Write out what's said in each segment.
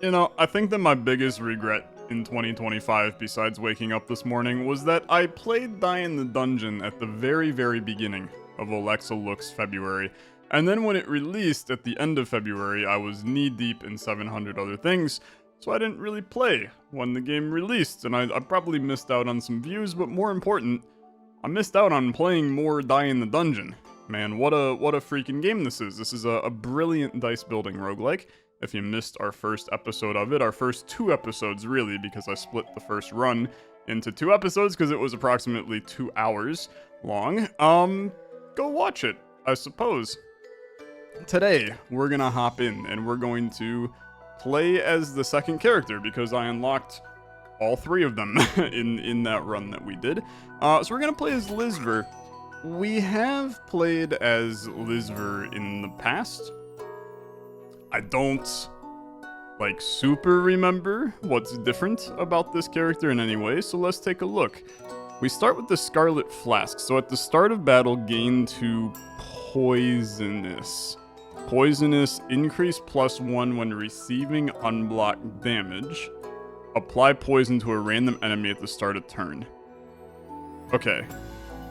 You know, I think that my biggest regret in 2025, besides waking up this morning, was that I played Die in the Dungeon at the very, very beginning of Olexa Looks February. And then when it released at the end of February, I was knee-deep in 700 other things, so I didn't really play when the game released, and I probably missed out on some views, but more important, I missed out on playing more Die in the Dungeon. Man, what a freaking game this is. This is a brilliant dice building roguelike. If you missed our first episode of it, our first 2 episodes really, because I split the first run into 2 episodes because it was approximately 2 hours long, go watch it, I suppose. Today, we're gonna hop in and we're going to play as the second character because I unlocked all 3 of them in that run that we did. So we're gonna play as Lizver. We have played as Lizver in the past. I don't, super remember what's different about this character in any way, so let's take a look. We start with the Scarlet Flask. So at the start of battle, gain 2 Poisonous. Poisonous, increase +1 when receiving unblocked damage. Apply poison to a random enemy at the start of turn. Okay,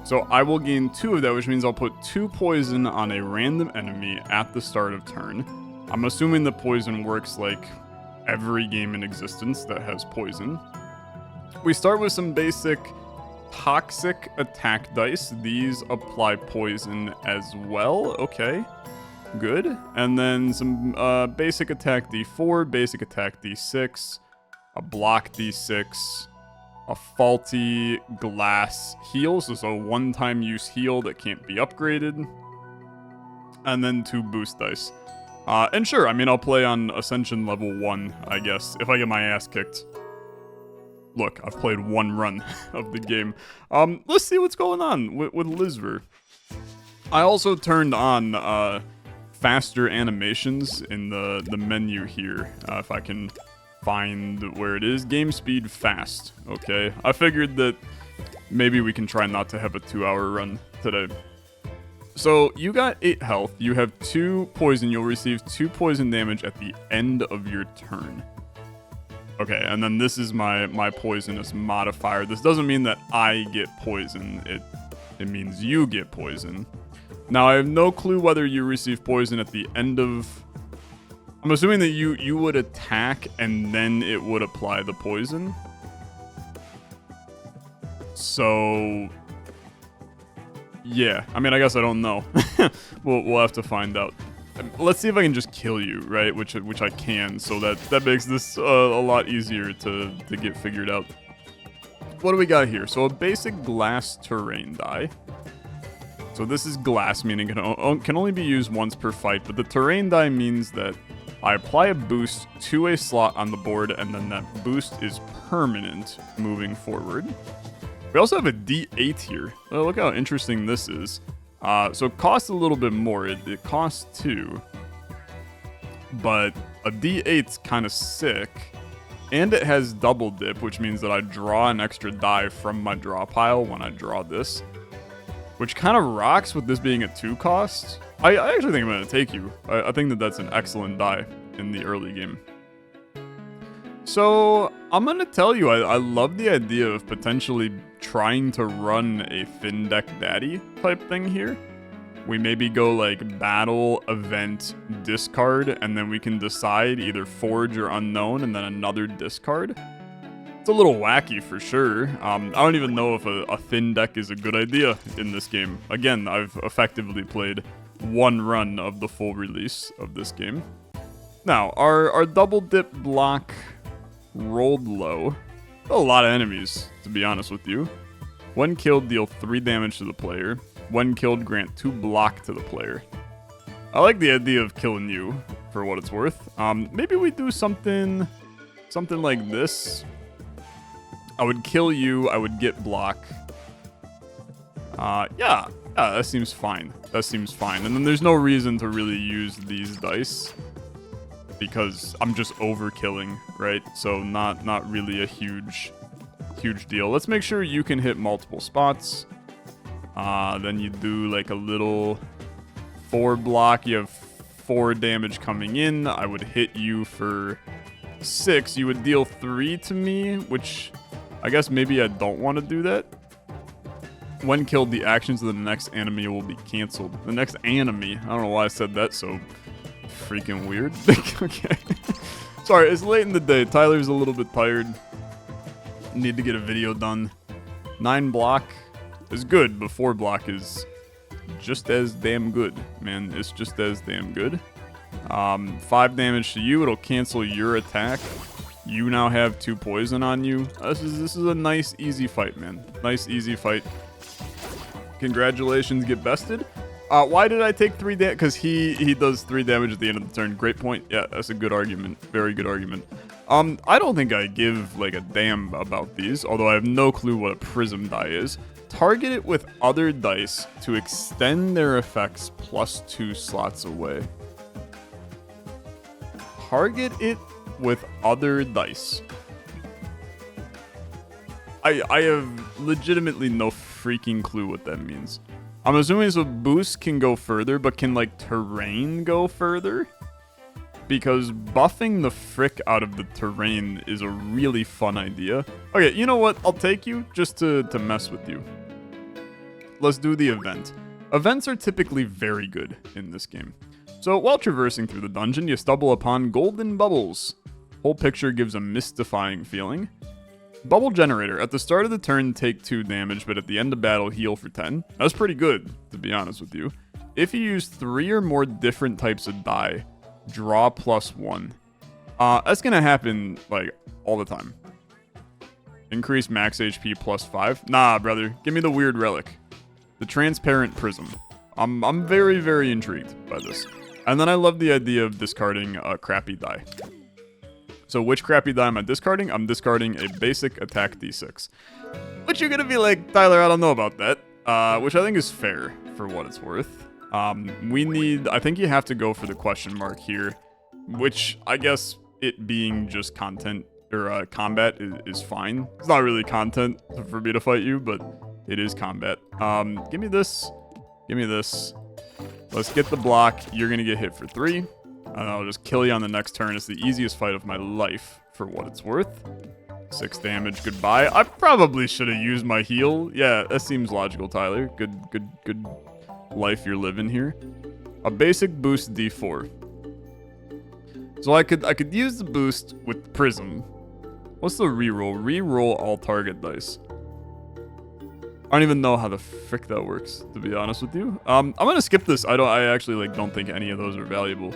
so I will gain 2 of that, which means I'll put 2 poison on a random enemy at the start of turn. I'm assuming the poison works like every game in existence that has poison. We start with some basic toxic attack dice. These apply poison as well. Okay, good. And then some basic attack D4, basic attack D6, a block D6, a faulty glass heal, so it's a one-time use heal that can't be upgraded, and then 2 boost dice. And sure, I mean, I'll play on Ascension level 1, I guess, if I get my ass kicked. Look, I've played 1 run of the game. Let's see what's going on with Lizver. I also turned on faster animations in the menu here, if I can find where it is. Game speed fast, okay? I figured that maybe we can try not to have a 2-hour run today. So, you got 8 health, you have 2 poison, you'll receive 2 poison damage at the end of your turn. Okay, and then this is my poisonous modifier. This doesn't mean that I get poison, it means you get poison. Now, I have no clue whether you receive poison at the end of... I'm assuming that you would attack and then it would apply the poison. So... yeah, I mean, I guess I don't know. we'll have to find out. Let's see if I can just kill you, right? Which I can, so that makes this a lot easier to get figured out. What do we got here? So a basic glass terrain die. So this is glass, meaning it can only be used once per fight, but the terrain die means that I apply a boost to a slot on the board, and then that boost is permanent moving forward. We also have a D8 here. Oh, look how interesting this is. So it costs a little bit more. It costs 2. But a D8's kind of sick. And it has double dip, which means that I draw an extra die from my draw pile when I draw this. Which kind of rocks with this being a 2 cost. I actually think I'm going to take you. I think that that's an excellent die in the early game. So, I'm gonna tell you, I love the idea of potentially trying to run a Thin Deck Daddy type thing here. We maybe go like battle, event, discard, and then we can decide either Forge or Unknown, and then another discard. It's a little wacky for sure. I don't even know if a Thin Deck is a good idea in this game. Again, I've effectively played 1 run of the full release of this game. Now, our double dip block... rolled low. A lot of enemies, to be honest with you. When killed, deal 3 damage to the player. When killed, grant 2 block to the player. I like the idea of killing you, for what it's worth. Maybe we do something like this. I would kill you, I would get block. Yeah, that seems fine. That seems fine. And then there's no reason to really use these dice, because I'm just overkilling, right? So not really a huge deal. Let's make sure you can hit multiple spots. Then you do like a little 4 block. You have 4 damage coming in. I would hit you for 6, you would deal 3 to me, which I guess maybe I don't want to do that. When killed, the actions of the next enemy will be canceled. The next enemy? I don't know why I said that so freaking weird. Okay. Sorry, it's late in the day. Tyler's a little bit tired. Need to get a video done. 9 block is good, but 4 block is just as damn good, man. It's just as damn good. 5 damage to you. It'll cancel your attack. You now have 2 poison on you. This is a nice, easy fight, man. Nice, easy fight. Congratulations, get bested. Why did I take 3 damage? Because he does 3 damage at the end of the turn. Great point. Yeah, that's a good argument. Very good argument. I don't think I give, like, a damn about these, although I have no clue what a prism die is. Target it with other dice to extend their effects +2 slots away. Target it with other dice. I have legitimately no freaking clue what that means. I'm assuming so boost can go further, but can, like, terrain go further? Because buffing the frick out of the terrain is a really fun idea. Okay, you know what? I'll take you just to mess with you. Let's do the event. Events are typically very good in this game. So while traversing through the dungeon, you stumble upon golden bubbles. Whole picture gives a mystifying feeling. Bubble generator. At the start of the turn, take 2 damage, but at the end of battle, heal for 10. That's pretty good, to be honest with you. If you use 3 or more different types of die, draw +1. That's gonna happen, like, all the time. Increase max HP +5. Nah, brother. Give me the weird relic. The transparent prism. I'm very, very intrigued by this. And then I love the idea of discarding a crappy die. So which crappy die am I discarding? I'm discarding a basic attack d6. Which you're gonna be like, Tyler, I don't know about that. Which I think is fair for what it's worth. I think you have to go for the question mark here. Which, I guess, it being just content, or combat is fine. It's not really content for me to fight you, but it is combat. Give me this. Give me this. Let's get the block. You're gonna get hit for 3. And I'll just kill you on the next turn. It's the easiest fight of my life, for what it's worth. 6 damage, goodbye. I probably should have used my heal. Yeah, that seems logical, Tyler. Good life you're living here. A basic boost D4. So I could use the boost with Prism. What's the reroll? Reroll all target dice. I don't even know how the frick that works, to be honest with you. I'm gonna skip this. I actually don't think any of those are valuable.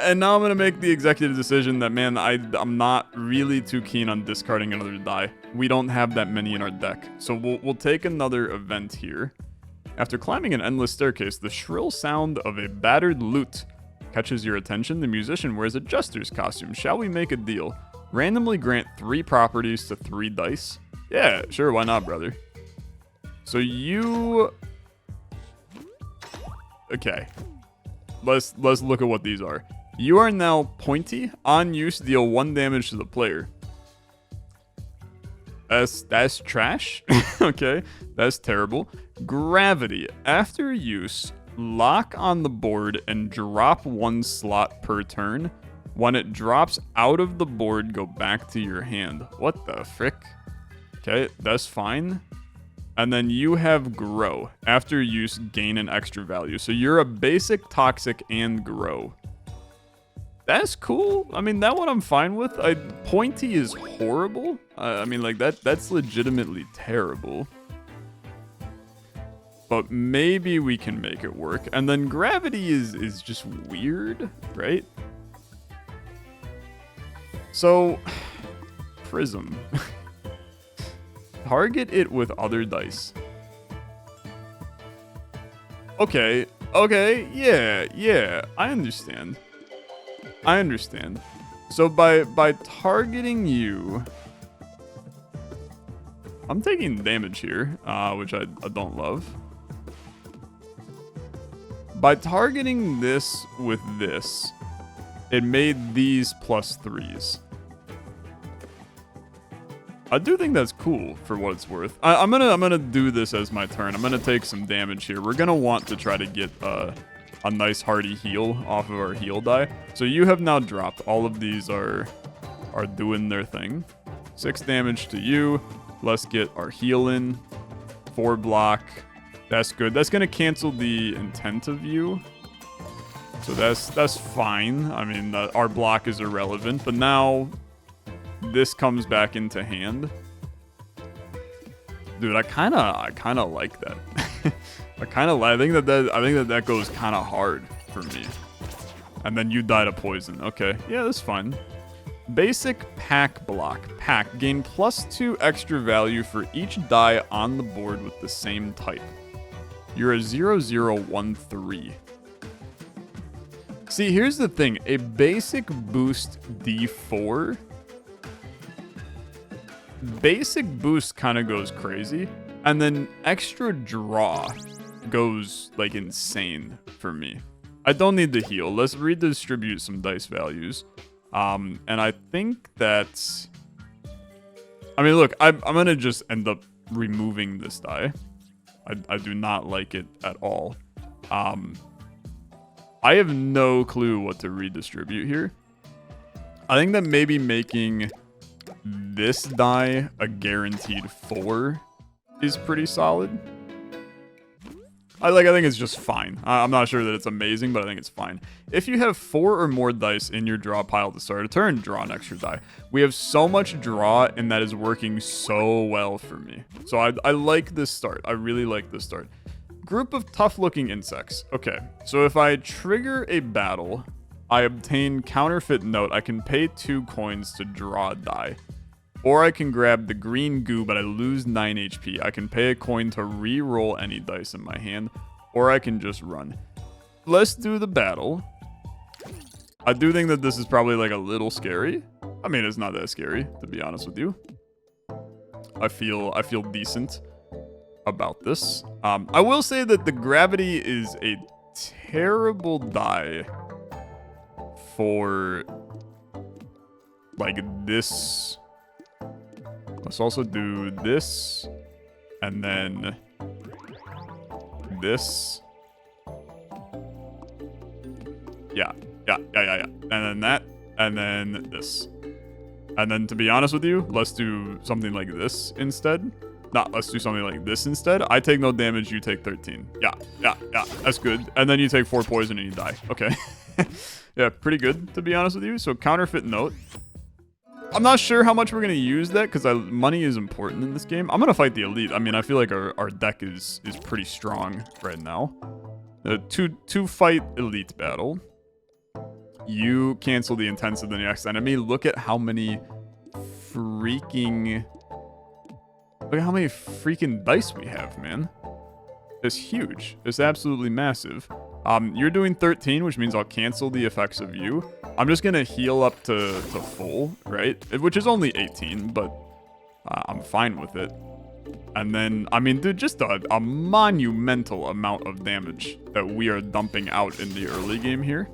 And now I'm gonna make the executive decision that, man, I'm not really too keen on discarding another die. We don't have that many in our deck, so we'll take another event here. After climbing an endless staircase, the shrill sound of a battered lute catches your attention. The musician wears a jester's costume. Shall we make a deal? Randomly grant 3 properties to 3 dice. Yeah, sure, why not, brother? So you... Okay. Let's look at what these are. You are now pointy. On use, deal 1 damage to the player. That's trash. Okay, that's terrible. Gravity. After use, lock on the board and drop 1 slot per turn. When it drops out of the board, go back to your hand. What the frick? Okay, that's fine. And then you have grow. After use, gain an extra value. So you're a basic, toxic, and grow. That's cool. I mean, that one I'm fine with. Pointy is horrible. I mean, like, that's legitimately terrible. But maybe we can make it work. And then gravity is just weird, right? So, Prism. Target it with other dice. Okay, yeah, I understand. So by targeting you, I'm taking damage here, which I don't love. By targeting this with this, it made these +3s. I do think that's cool for what it's worth. I'm gonna do this as my turn. I'm gonna take some damage here. We're gonna want to try to get a nice hearty heal off of our heal die. So you have now dropped. All of these are are doing their thing. 6 damage to you. Let's get our heal in. 4 block. That's good. That's going to cancel the intent of you. So that's fine. I mean, our block is irrelevant. But now this comes back into hand. Dude, I kind of like that. I think that goes kind of hard for me. And then you die to poison. Okay. Yeah, that's fine. Basic pack block. Pack. Gain +2 extra value for each die on the board with the same type. You're a 0013. See, here's the thing. A basic boost D4. Basic boost kind of goes crazy. And then extra draw goes, like, insane for me. I don't need the heal. Let's redistribute some dice values. And I think that's... I mean, look, I'm going to just end up removing this die. I do not like it at all. I have no clue what to redistribute here. I think that maybe making this die a guaranteed 4 is pretty solid. I think it's just fine. I'm not sure that it's amazing, but I think it's fine. If you have 4 or more dice in your draw pile to start a turn, draw an extra die. We have so much draw, and that is working so well for me. So I like this start. I really like this start. Group of tough-looking insects. Okay, so if I trigger a battle, I obtain counterfeit note. I can pay 2 coins to draw a die. Or I can grab the green goo, but I lose 9 HP. I can pay a coin to re-roll any dice in my hand. Or I can just run. Let's do the battle. I do think that this is probably like a little scary. I mean, it's not that scary, to be honest with you. I feel decent about this. I will say that the gravity is a terrible die for like this. Let's also do this, and then this. Yeah. And then that, and then this. And then, to be honest with you, let's do something like this instead. Let's do something like this instead. I take no damage, you take 13. Yeah, that's good. And then you take 4 poison and you die. Okay. Yeah, pretty good, to be honest with you. So, counterfeit note. I'm not sure how much we're going to use that, because money is important in this game. I'm going to fight the elite. I mean, I feel like our deck is pretty strong right now. Two fight elite battle. You cancel the intents of the next enemy. Look at how many freaking... Look at how many freaking dice we have, man. It's huge. It's absolutely massive. You're doing 13, which means I'll cancel the effects of you. I'm just going to heal up to full, right? Which is only 18, but I'm fine with it. And then, I mean, dude, just a monumental amount of damage that we are dumping out in the early game here.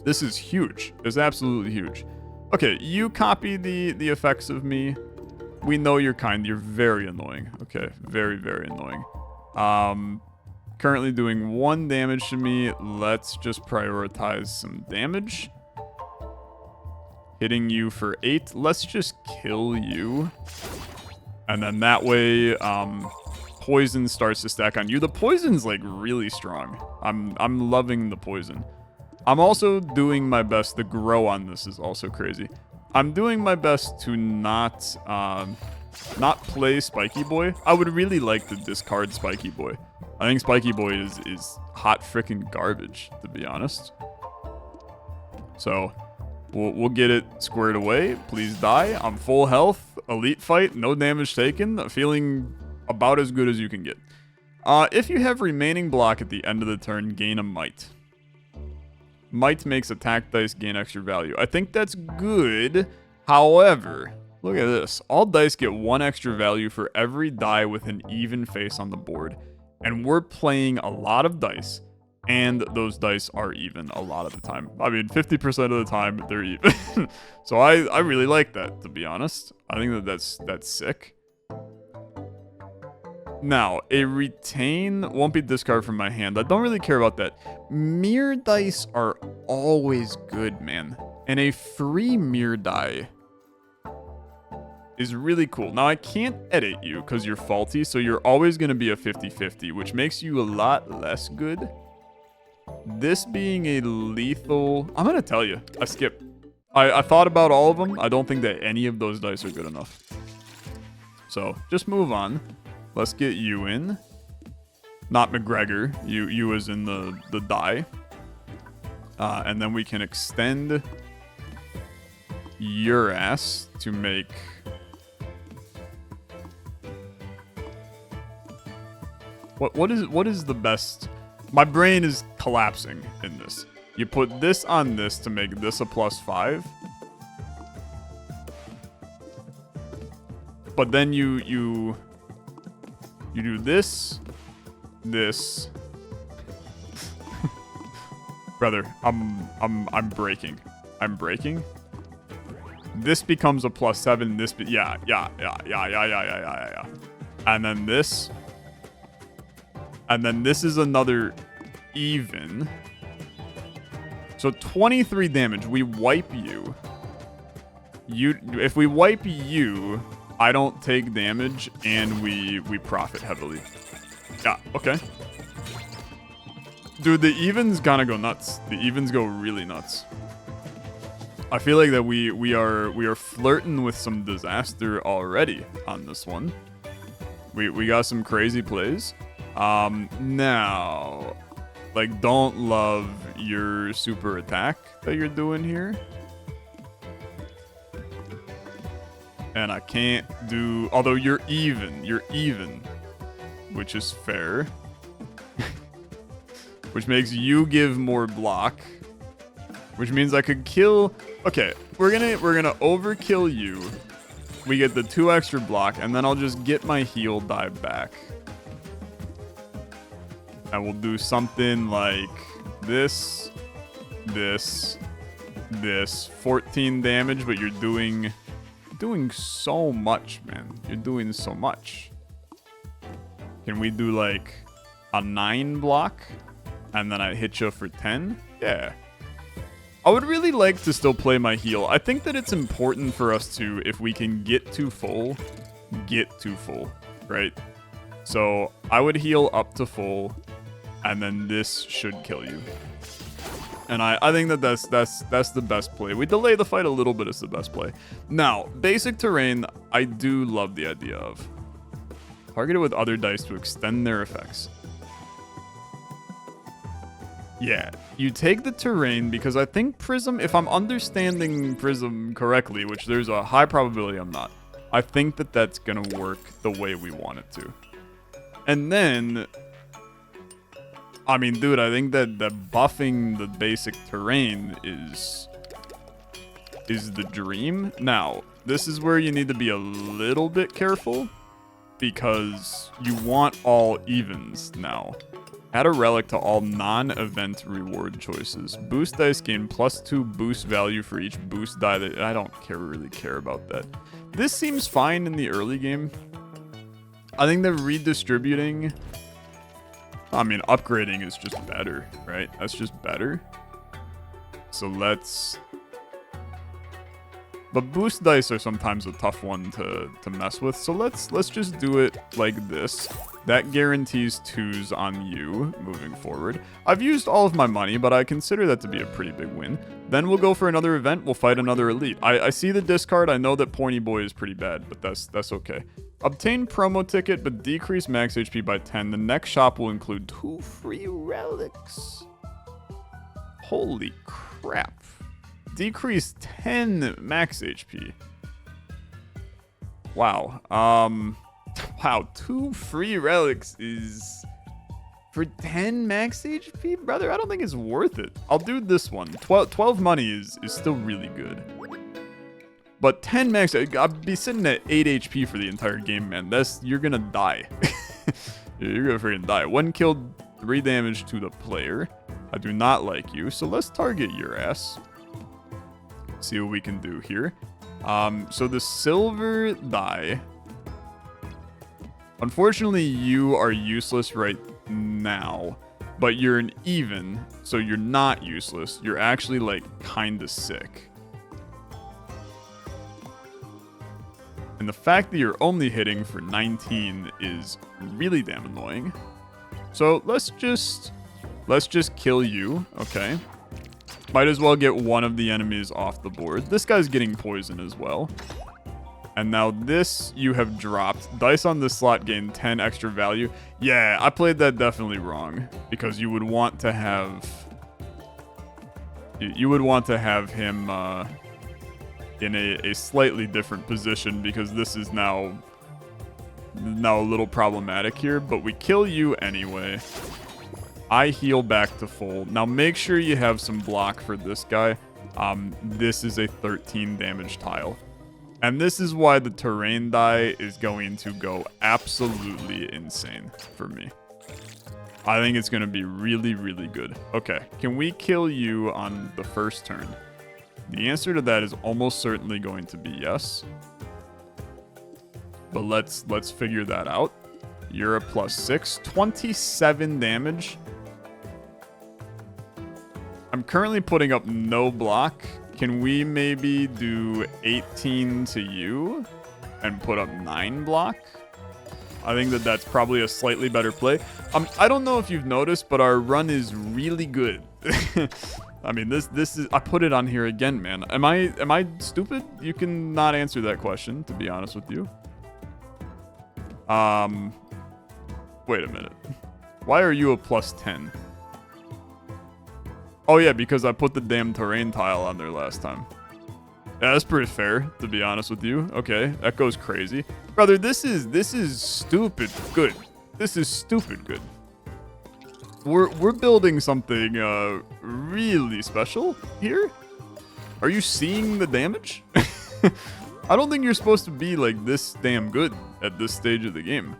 This is huge. It's absolutely huge. Okay, you copy the effects of me. We know you're kind. You're very annoying. Okay, very, very annoying. Currently doing 1 damage to me. Let's just prioritize some damage. Hitting you for 8. Let's just kill you. And then that way, poison starts to stack on you. The poison's like really strong. I'm loving the poison. I'm also doing my best. The grow on this is also crazy. I'm doing my best to not play Spiky Boy. I would really like to discard Spiky Boy. I think Spiky Boy is hot freaking garbage, to be honest. So, we'll get it squared away. Please die. I'm full health. Elite fight. No damage taken. Feeling about as good as you can get. If you have remaining block at the end of the turn, gain a might. Might makes attack dice gain extra value. I think that's good. However, look at this. All dice get 1 extra value for every die with an even face on the board. And we're playing a lot of dice, and those dice are even a lot of the time. I mean, 50% of the time, they're even. So I really like that, to be honest. I think that's sick. Now, a retain won't be discarded from my hand. I don't really care about that. Mirror dice are always good, man. And a free mirror die is really cool. Now, I can't edit you because you're faulty, so you're always going to be a 50-50, which makes you a lot less good. This being a lethal... I'm going to tell you. I skipped. I thought about all of them. I don't think that any of those dice are good enough. So, just move on. Let's get you in. Not McGregor. You as in the die. And then we can extend your ass to make... What is the best? My brain is collapsing in this. You put this on this to make this a +5. But then you do this. Brother, I'm breaking. I'm breaking. This becomes a +7. This yeah. And then this. And then this is another even. So 23 damage. We wipe you. If we wipe you, I don't take damage and we profit heavily. Yeah, okay. Dude, the evens gonna go nuts. The evens go really nuts. I feel like that we are flirting with some disaster already on this one. We got some crazy plays. Now, like, don't love your super attack that you're doing here. And I can't do, although you're even, which is fair. Which makes you give more block, which means I could kill. Okay, we're gonna overkill you. We get the 2 extra block, and then I'll just get my heal die back. And we'll do something like this, 14 damage, but you're doing so much, man. You're doing so much. Can we do like a 9 block? And then I hit you for 10? Yeah. I would really like to still play my heal. I think that it's important for us to, if we can get to full, right? So I would heal up to full, and then this should kill you. And I think that that's the best play. We delay the fight a little bit is the best play. Now, basic terrain, I do love the idea of. Target it with other dice to extend their effects. Yeah, you take the terrain because I think Prism, if I'm understanding Prism correctly, which there's a high probability I'm not, I think that that's going to work the way we want it to. And then, I mean, dude, I think that buffing the basic terrain is the dream. Now, this is where you need to be a little bit careful because you want all evens now. Add a relic to all non-event reward choices. Boost dice gain +2 boost value for each boost die. That I don't really care about that. This seems fine in the early game. I think that redistributing, I mean, upgrading is just better, right? That's just better. So let's... But boost dice are sometimes a tough one to mess with. So let's just do it like this. That guarantees 2s on you moving forward. I've used all of my money, but I consider that to be a pretty big win. Then we'll go for another event. We'll fight another elite. I see the discard. I know that Pointy Boy is pretty bad, but that's okay. Obtain promo ticket, but decrease max HP by 10. The next shop will include 2 free relics. Holy crap. Decrease 10 max HP. Wow. Wow, 2 free relics is for 10 max HP? Brother, I don't think it's worth it. I'll do this one. 12 money is still really good. But 10 max, I'd be sitting at 8 HP for the entire game, man. You're gonna die. You're gonna freaking die. 1 killed, 3 damage to the player. I do not like you, so let's target your ass. See what we can do here. So the silver die. Unfortunately, you are useless right now, but you're an even, so you're not useless. You're actually like kind of sick. And the fact that you're only hitting for 19 is really damn annoying. So let's just kill you, okay? Might as well get one of the enemies off the board. This guy's getting poison as well. And now this you have dropped. Dice on this slot gain 10 extra value. Yeah, I played that definitely wrong. Because you would want to have... You would want to have him in a slightly different position, because this is now a little problematic here. But we kill you anyway. I heal back to full. Now make sure you have some block for this guy. This is a 13 damage tile. And this is why the terrain die is going to go absolutely insane for me. I think it's going to be really, really good. Okay, can we kill you on the first turn? The answer to that is almost certainly going to be yes. But let's figure that out. You're a +6, 27 damage. I'm currently putting up no block. Can we maybe do 18 to you and put up 9 block? I think that's probably a slightly better play. I don't know if you've noticed, but our run is really good. I mean, this is... I put it on here again, man. Am I stupid? You can not answer that question, to be honest with you. Wait a minute. Why are you a +10? Oh yeah, because I put the damn terrain tile on there last time. Yeah, that's pretty fair, to be honest with you. Okay, that goes crazy. Brother, this is stupid good. This is stupid good. We're building something really special here. Are you seeing the damage? I don't think you're supposed to be like this damn good at this stage of the game.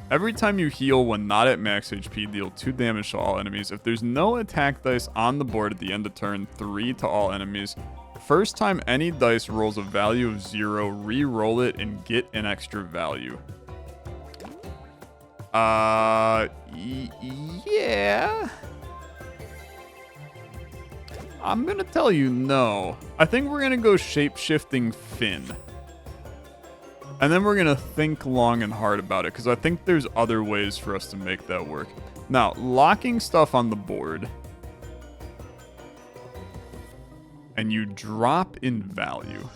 Every time you heal when not at max HP, deal 2 damage to all enemies. If there's no attack dice on the board at the end of turn, 3 to all enemies. First time any dice rolls a value of 0, re-roll it and get an extra value. Yeah. I'm gonna tell you no. I think we're gonna go shape-shifting Finn. And then we're going to think long and hard about it, because I think there's other ways for us to make that work. Now, locking stuff on the board, and you drop in value.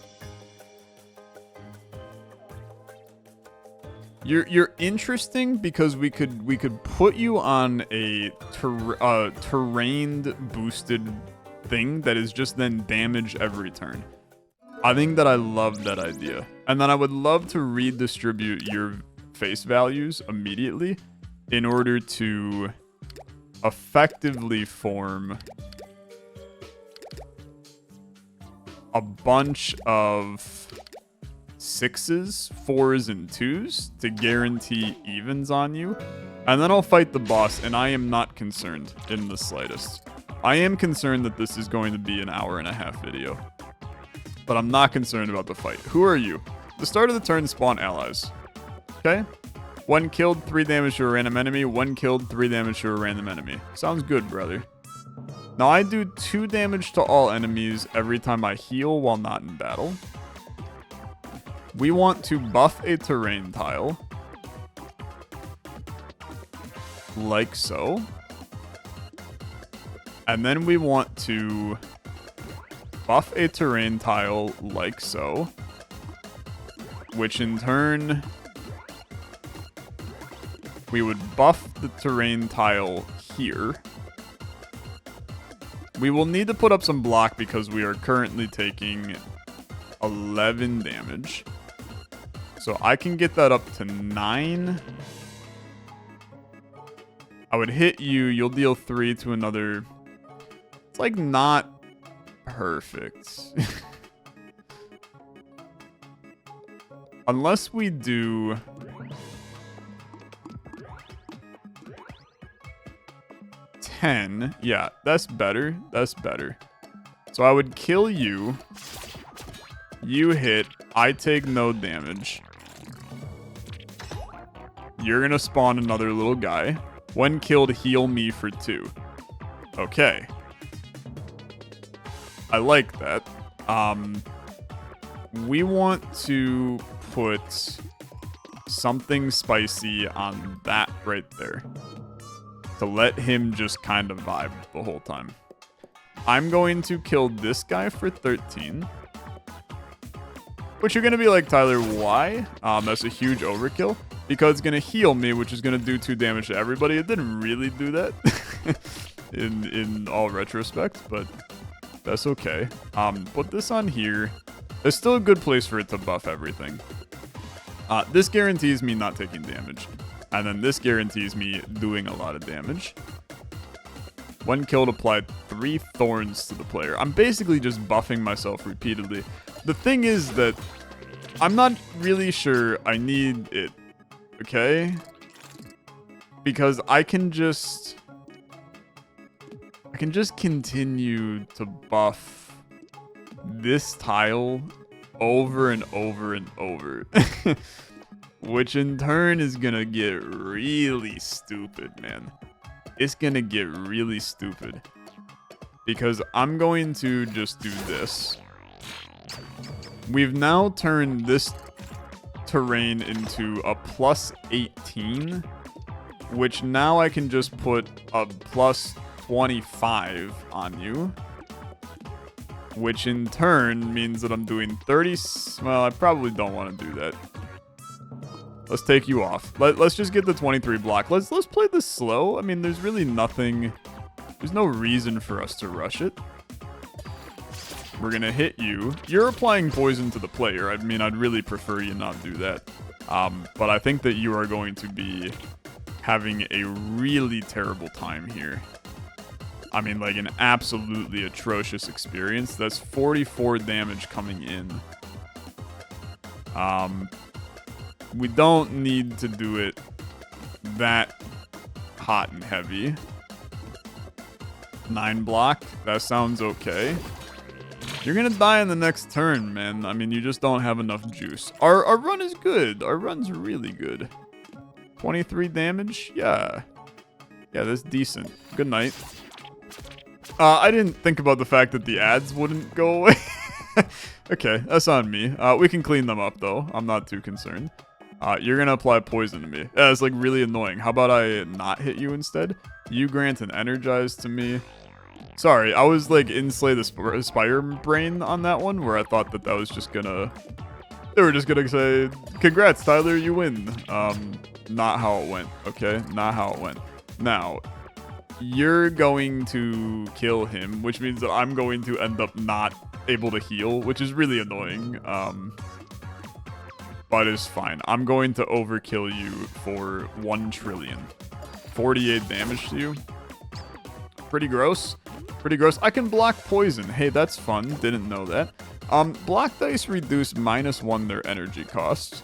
You're interesting because we could put you on a terrained boosted thing that is just then damage every turn. I think that I love that idea. And then I would love to redistribute your face values immediately in order to effectively form a bunch of 6s, 4s, and 2s to guarantee evens on you. And then I'll fight the boss, and I am not concerned in the slightest. I am concerned that this is going to be an 1.5-hour video. But I'm not concerned about the fight. Who are you? The start of the turn, spawn allies. Okay? 1 killed, 3 damage to a random enemy. 1 killed, 3 damage to a random enemy. Sounds good, brother. Now I do 2 damage to all enemies every time I heal while not in battle. We want to buff a terrain tile. Like so. And then we want to buff a terrain tile like so, which in turn we would buff the terrain tile here. We will need to put up some block because we are currently taking 11 damage. So I can get that up to 9. I would hit you, you'll deal 3 to another. It's like not perfect. Unless we do... Yeah, that's better. That's better. So I would kill you. You hit. I take no damage. You're gonna spawn another little guy. 1 killed, heal me for 2. Okay. I like that. we want to put something spicy on that right there to let him just kind of vibe the whole time. I'm going to kill this guy for 13. Which you're going to be like, Tyler, why? That's a huge overkill. Because it's going to heal me, which is going to do 2 damage to everybody. It didn't really do that in all retrospect, but that's okay. Put this on here. There's still a good place for it to buff everything. This guarantees me not taking damage. And then this guarantees me doing a lot of damage. When killed, apply 3 thorns to the player. I'm basically just buffing myself repeatedly. The thing is that I'm not really sure I need it, okay? Because I can just continue to buff this tile over and over and over. Which in turn is gonna get really stupid, man. It's gonna get really stupid. Because I'm going to just do this. We've now turned this terrain into a plus 18, which now I can just put a plus 25 on you, which in turn means that I'm doing 30. Well, I probably don't want to do that. Let's take you off. Let's just get the 23 block. Let's play this slow. I mean, there's really nothing. There's no reason for us to rush it. We're going to hit you. You're applying poison to the player. I mean, I'd really prefer you not do that. But I think that you are going to be having a really terrible time here. I mean, like an absolutely atrocious experience. That's 44 damage coming in. We don't need to do it that hot and heavy. 9 block. That sounds okay. You're gonna die in the next turn, man. I mean, you just don't have enough juice. Our run is good. Our run's really good. 23 damage? Yeah. Yeah, that's decent. Good night. I didn't think about the fact that the ads wouldn't go away. Okay, that's on me. We can clean them up, though. I'm not too concerned. You're gonna apply poison to me. Yeah, it's like really annoying. How about I not hit you instead? You grant an energize to me. Sorry, I was like in Slay the Spire brain on that one, where I thought that was just gonna... They were just gonna say, congrats, Tyler, you win. Not how it went, okay? Not how it went. Now, you're going to kill him, which means that I'm going to end up not able to heal, which is really annoying. But it's fine. I'm going to overkill you for 1 trillion. 48 damage to you. Pretty gross. Pretty gross. I can block poison. Hey, that's fun. Didn't know that. Block dice reduce -1 their energy cost.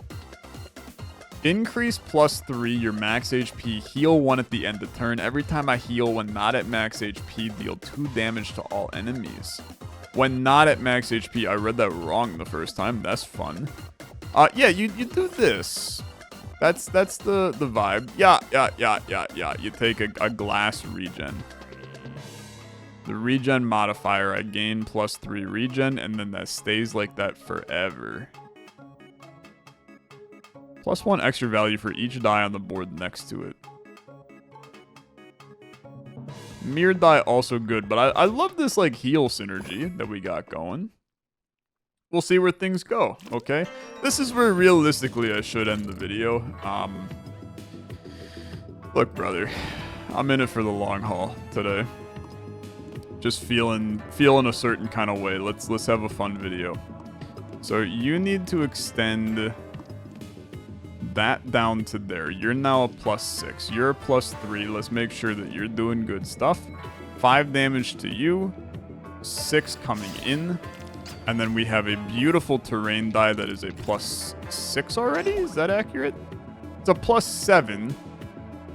Increase +3 your max HP. Heal 1 at the end of turn. Every time I heal when not at max HP, deal 2 damage to all enemies. When not at max HP, I read that wrong the first time. That's fun. Yeah, you do this. That's the vibe. Yeah. You take a glass regen. The regen modifier, I gain +3 regen, and then that stays like that forever. +1 extra value for each die on the board next to it. Mirrored die also good, but I love this like heal synergy that we got going. We'll see where things go, okay? This is where realistically I should end the video. Look, brother, I'm in it for the long haul today. Just feeling a certain kind of way. Let's have a fun video. So you need to extend that down to there. You're now a +6. You're a +3. Let's make sure that you're doing good stuff. 5 damage to you. 6 coming in. And then we have a beautiful terrain die that is a +6 already? Is that accurate? It's a +7.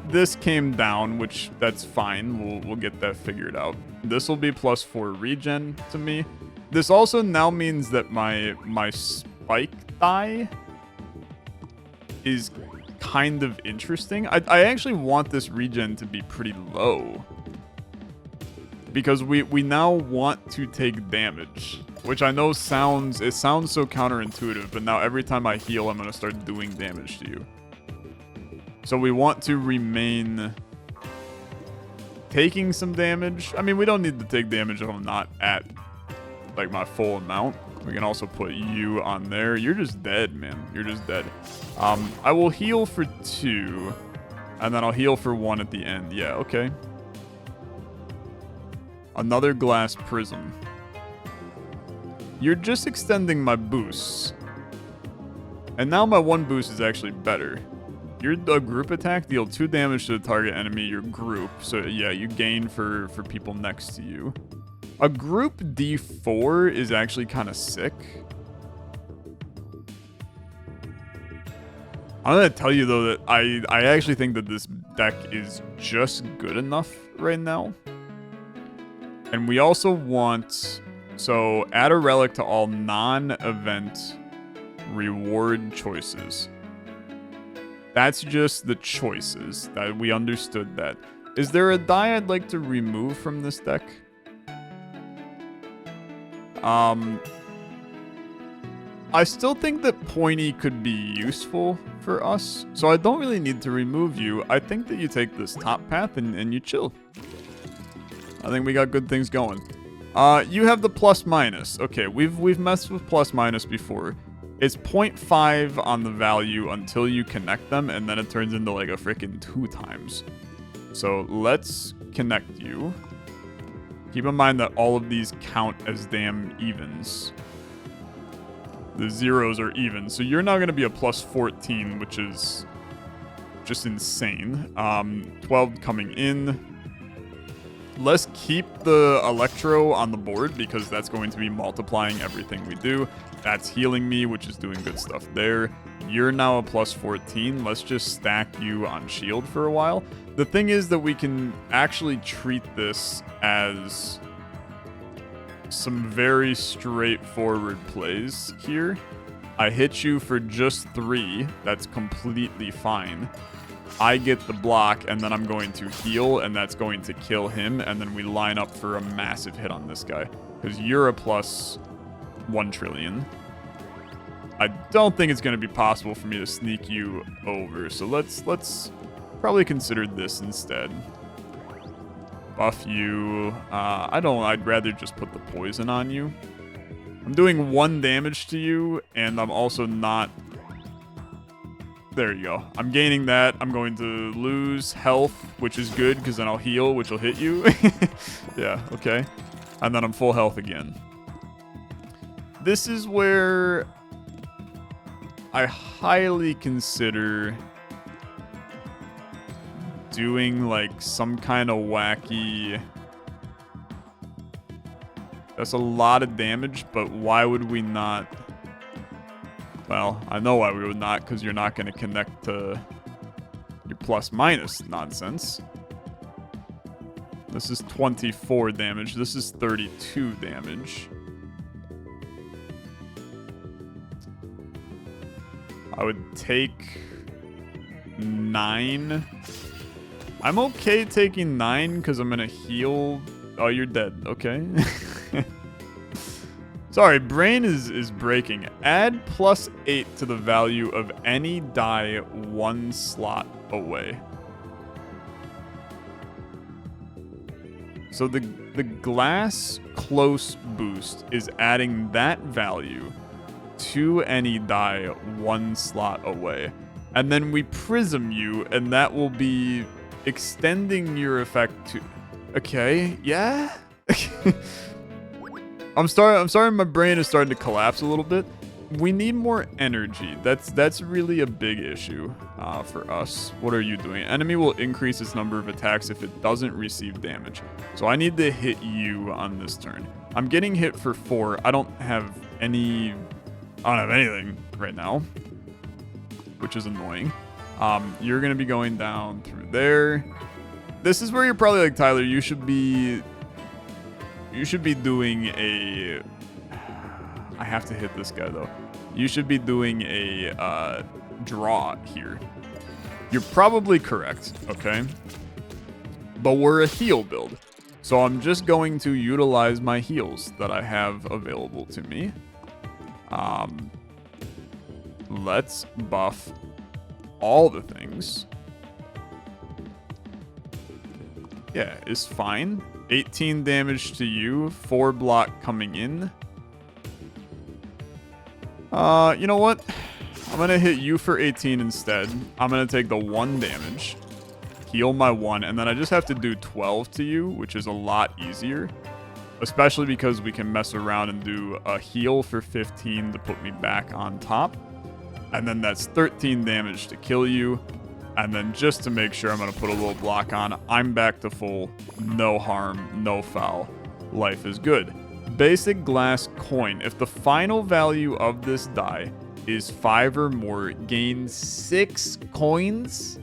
This came down, which that's fine. We'll get that figured out. This will be +4 regen to me. This also now means that my spike die is kind of interesting. I actually want this regen to be pretty low. because we now want to take damage, which I know sounds so counterintuitive, but now every time I heal, I'm gonna start doing damage to you. So we want to remain taking some damage. I mean, we don't need to take damage if I'm not at like my full amount. We can also put you on there. You're just dead, man. You're just dead. I will heal for 2, and then I'll heal for 1 at the end. Yeah, okay. Another glass prism. You're just extending my boosts. And now my 1 boost is actually better. Your group attack deal 2 damage to the target enemy, your group. So yeah, you gain for people next to you. A group D4 is actually kind of sick. I'm going to tell you, though, that I actually think that this deck is just good enough right now. And we also want... So, add a relic to all non-event reward choices. That's just the choices. That we understood that. Is there a die I'd like to remove from this deck? I still think that Pointy could be useful for us, so I don't really need to remove you. I think that you take this top path and you chill. I think we got good things going. You have the plus minus. Okay, we've messed with plus minus before. It's 0.5 on the value until you connect them, and then it turns into like a freaking 2 times. So let's connect you. Keep in mind that all of these count as damn evens. The zeros are even. So you're now going to be a plus 14, which is just insane. 12 coming in. Let's keep the Electro on the board because that's going to be multiplying everything we do. That's healing me, which is doing good stuff there. You're now a plus 14. Let's just stack you on shield for a while. The thing is that we can actually treat this as some very straightforward plays here. I hit you for just 3. That's completely fine. I get the block, and then I'm going to heal, and that's going to kill him, and then we line up for a massive hit on this guy. Because you're a plus 1 trillion. I don't think it's going to be possible for me to sneak you over, so let's probably consider this instead. Buff you. I'd rather just put the poison on you. I'm doing 1 damage to you, and I'm also not... There you go. I'm gaining that. I'm going to lose health, which is good, because then I'll heal, which will hit you. Yeah, okay. And then I'm full health again. This is where I highly consider doing like some kind of wacky... That's a lot of damage, but why would we not... Well, I know why we would not, because you're not going to connect to your plus-minus nonsense. This is 24 damage. This is 32 damage. I would take 9. I'm okay taking 9, because I'm going to heal... Oh, you're dead. Okay. Sorry, brain is breaking. Add plus 8 to the value of any die 1 slot away. So the glass close boost is adding that value to any die 1 slot away. And then we prism you, and that will be extending your effect to... Okay, yeah? I'm sorry my brain is starting to collapse a little bit. We need more energy. That's really a big issue for us. What are you doing? Enemy will increase its number of attacks if it doesn't receive damage. So I need to hit you on this turn. I'm getting hit for 4. I don't have anything right now, which is annoying. You're going to be going down through there. This is where you're probably like, Tyler, you should be doing a... I have to hit this guy, though. You should be doing a draw here. You're probably correct, okay? But we're a heal build. So I'm just going to utilize my heals that I have available to me. Let's buff all the things. Yeah, it's fine. 18 damage to you, 4 block coming in. You know what? I'm gonna hit you for 18 instead. I'm gonna take the 1 damage, heal my 1, and then I just have to do 12 to you, which is a lot easier. Especially because we can mess around and do a heal for 15 to put me back on top. And then that's 13 damage to kill you. And then just to make sure I'm going to put a little block on, I'm back to full. No harm, no foul. Life is good. Basic glass coin. If the final value of this die is 5 or more, gain 6 coins.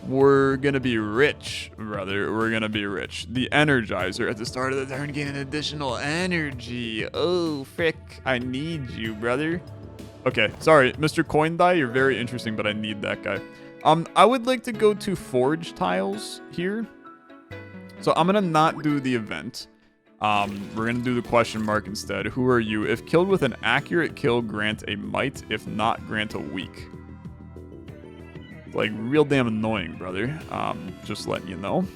We're going to be rich, brother. We're going to be rich. The Energizer. At the start of the turn, gain an additional energy. Oh, frick. I need you, brother. Okay, sorry. Mr. Coin Die, you're very interesting, but I need that guy. I would like to go to Forge Tiles here. So I'm going to not do the event. We're going to do the question mark instead. Who are you? If killed with an accurate kill, grant a might. If not, grant a weak. Like, real damn annoying, brother. Just letting you know.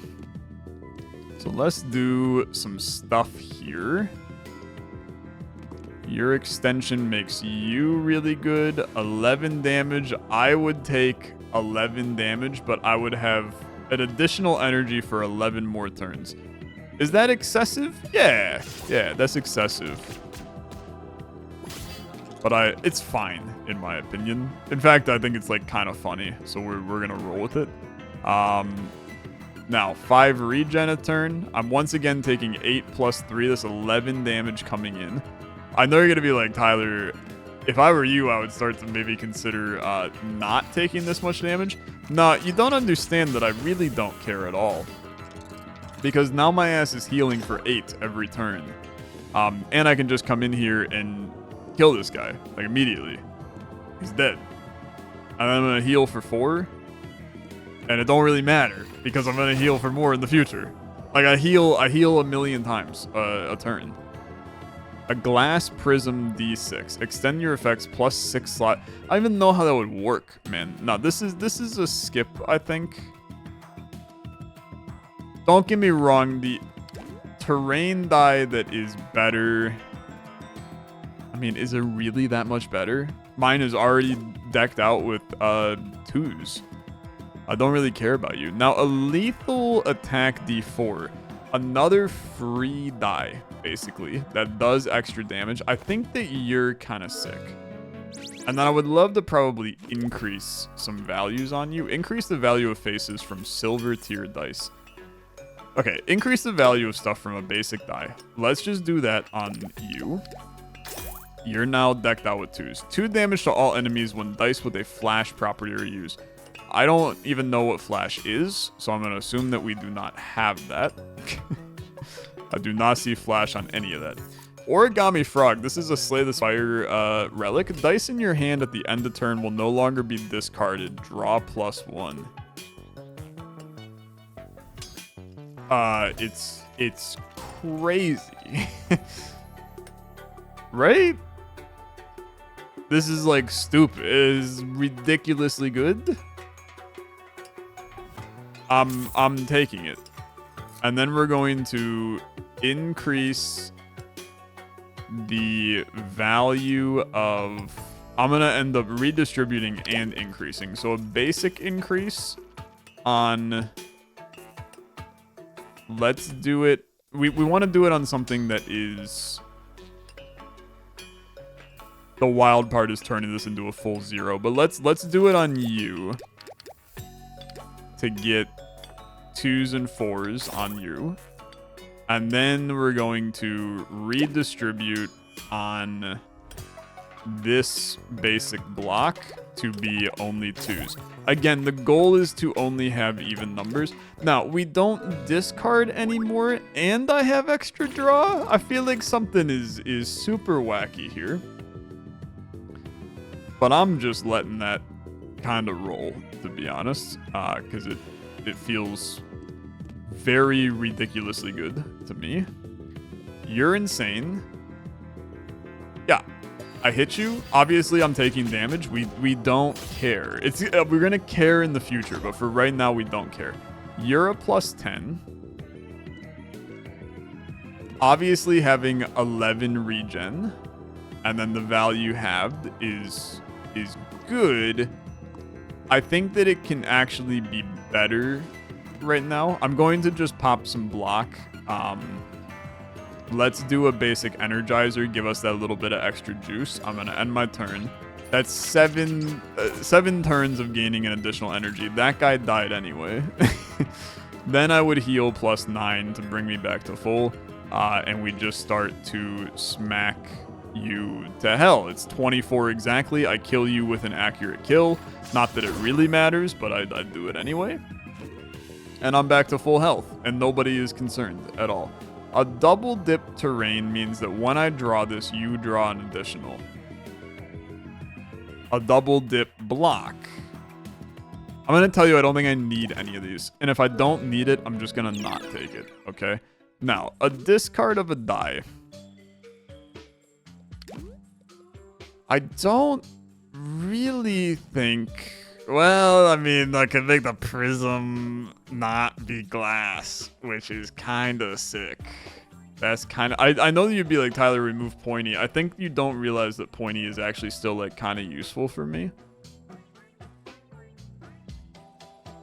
So let's do some stuff here. Your extension makes you really good. 11 damage. I would take 11 damage, but I would have an additional energy for 11 more turns. Is that excessive? Yeah, that's excessive. But it's fine, in my opinion. In fact, I think it's like kind of funny, so we're gonna roll with it. Now, 5 regen a turn. I'm once again taking 8 plus 3. That's 11 damage coming in. I know you're gonna be like, Tyler, if I were you, I would start to maybe consider not taking this much damage. No, you don't understand that I really don't care at all. Because now my ass is healing for 8 every turn. And I can just come in here and kill this guy, like, immediately. He's dead. And then I'm gonna heal for 4. And it don't really matter, because I'm gonna heal for more in the future. Like, I heal a million times a turn. A glass prism D6. Extend your effects plus 6 slot. I don't even know how that would work, man. No, this is a skip, I think. Don't get me wrong, the terrain die that is better. I mean, is it really that much better? Mine is already decked out with 2s. I don't really care about you. Now, a lethal attack D4. Another free die, basically, that does extra damage. I think that you're kind of sick. And then I would love to probably increase some values on you. Increase the value of faces from silver tier dice. Okay, increase the value of stuff from a basic die. Let's just do that on you. You're now decked out with 2s. 2 damage to all enemies when dice with a flash property are used. I don't even know what flash is, so I'm going to assume that we do not have that. I do not see flash on any of that. Origami Frog. This is a Slay the Spire relic. Dice in your hand at the end of turn will no longer be discarded. Draw +1. It's crazy. Right? This is like stupid. It is ridiculously good. I'm taking it. And then we're going to increase the value of... I'm going to end up redistributing and increasing. So a basic increase on... Let's do it... We want to do it on something that is... The wild part is turning this into a full 0. But let's do it on you. To get 2s and 4s on you. And then we're going to redistribute on this basic block to be only 2s. Again, the goal is to only have even numbers. Now, we don't discard anymore, and I have extra draw. I feel like something is super wacky here. But I'm just letting that kind of roll, to be honest, because it feels very ridiculously good to me. You're insane. Yeah, I hit you. Obviously, I'm taking damage. We don't care. We're gonna care in the future, but for right now, we don't care. You're a +10. Obviously, having 11 regen, and then the value halved is good. I think that it can actually be better right now. I'm going to just pop some block. Let's do a basic energizer, give us that little bit of extra juice. I'm gonna end my turn. That's seven turns of gaining an additional energy. That guy died anyway. Then I would heal +9 to bring me back to full, and we just start to smack you to hell. It's 24 exactly. I kill you with an accurate kill. Not that it really matters, but I'd do it anyway. And I'm back to full health, and nobody is concerned at all. A double dip terrain means that when I draw this, you draw an additional. A double dip block. I'm going to tell you, I don't think I need any of these. And if I don't need it, I'm just going to not take it, okay? Now, a discard of a die. I don't really think... Well, I mean, I can make the prism not be glass, which is kind of sick. That's kind of... I know that you'd be like, Tyler, remove pointy. I think you don't realize that pointy is actually still, like, kind of useful for me.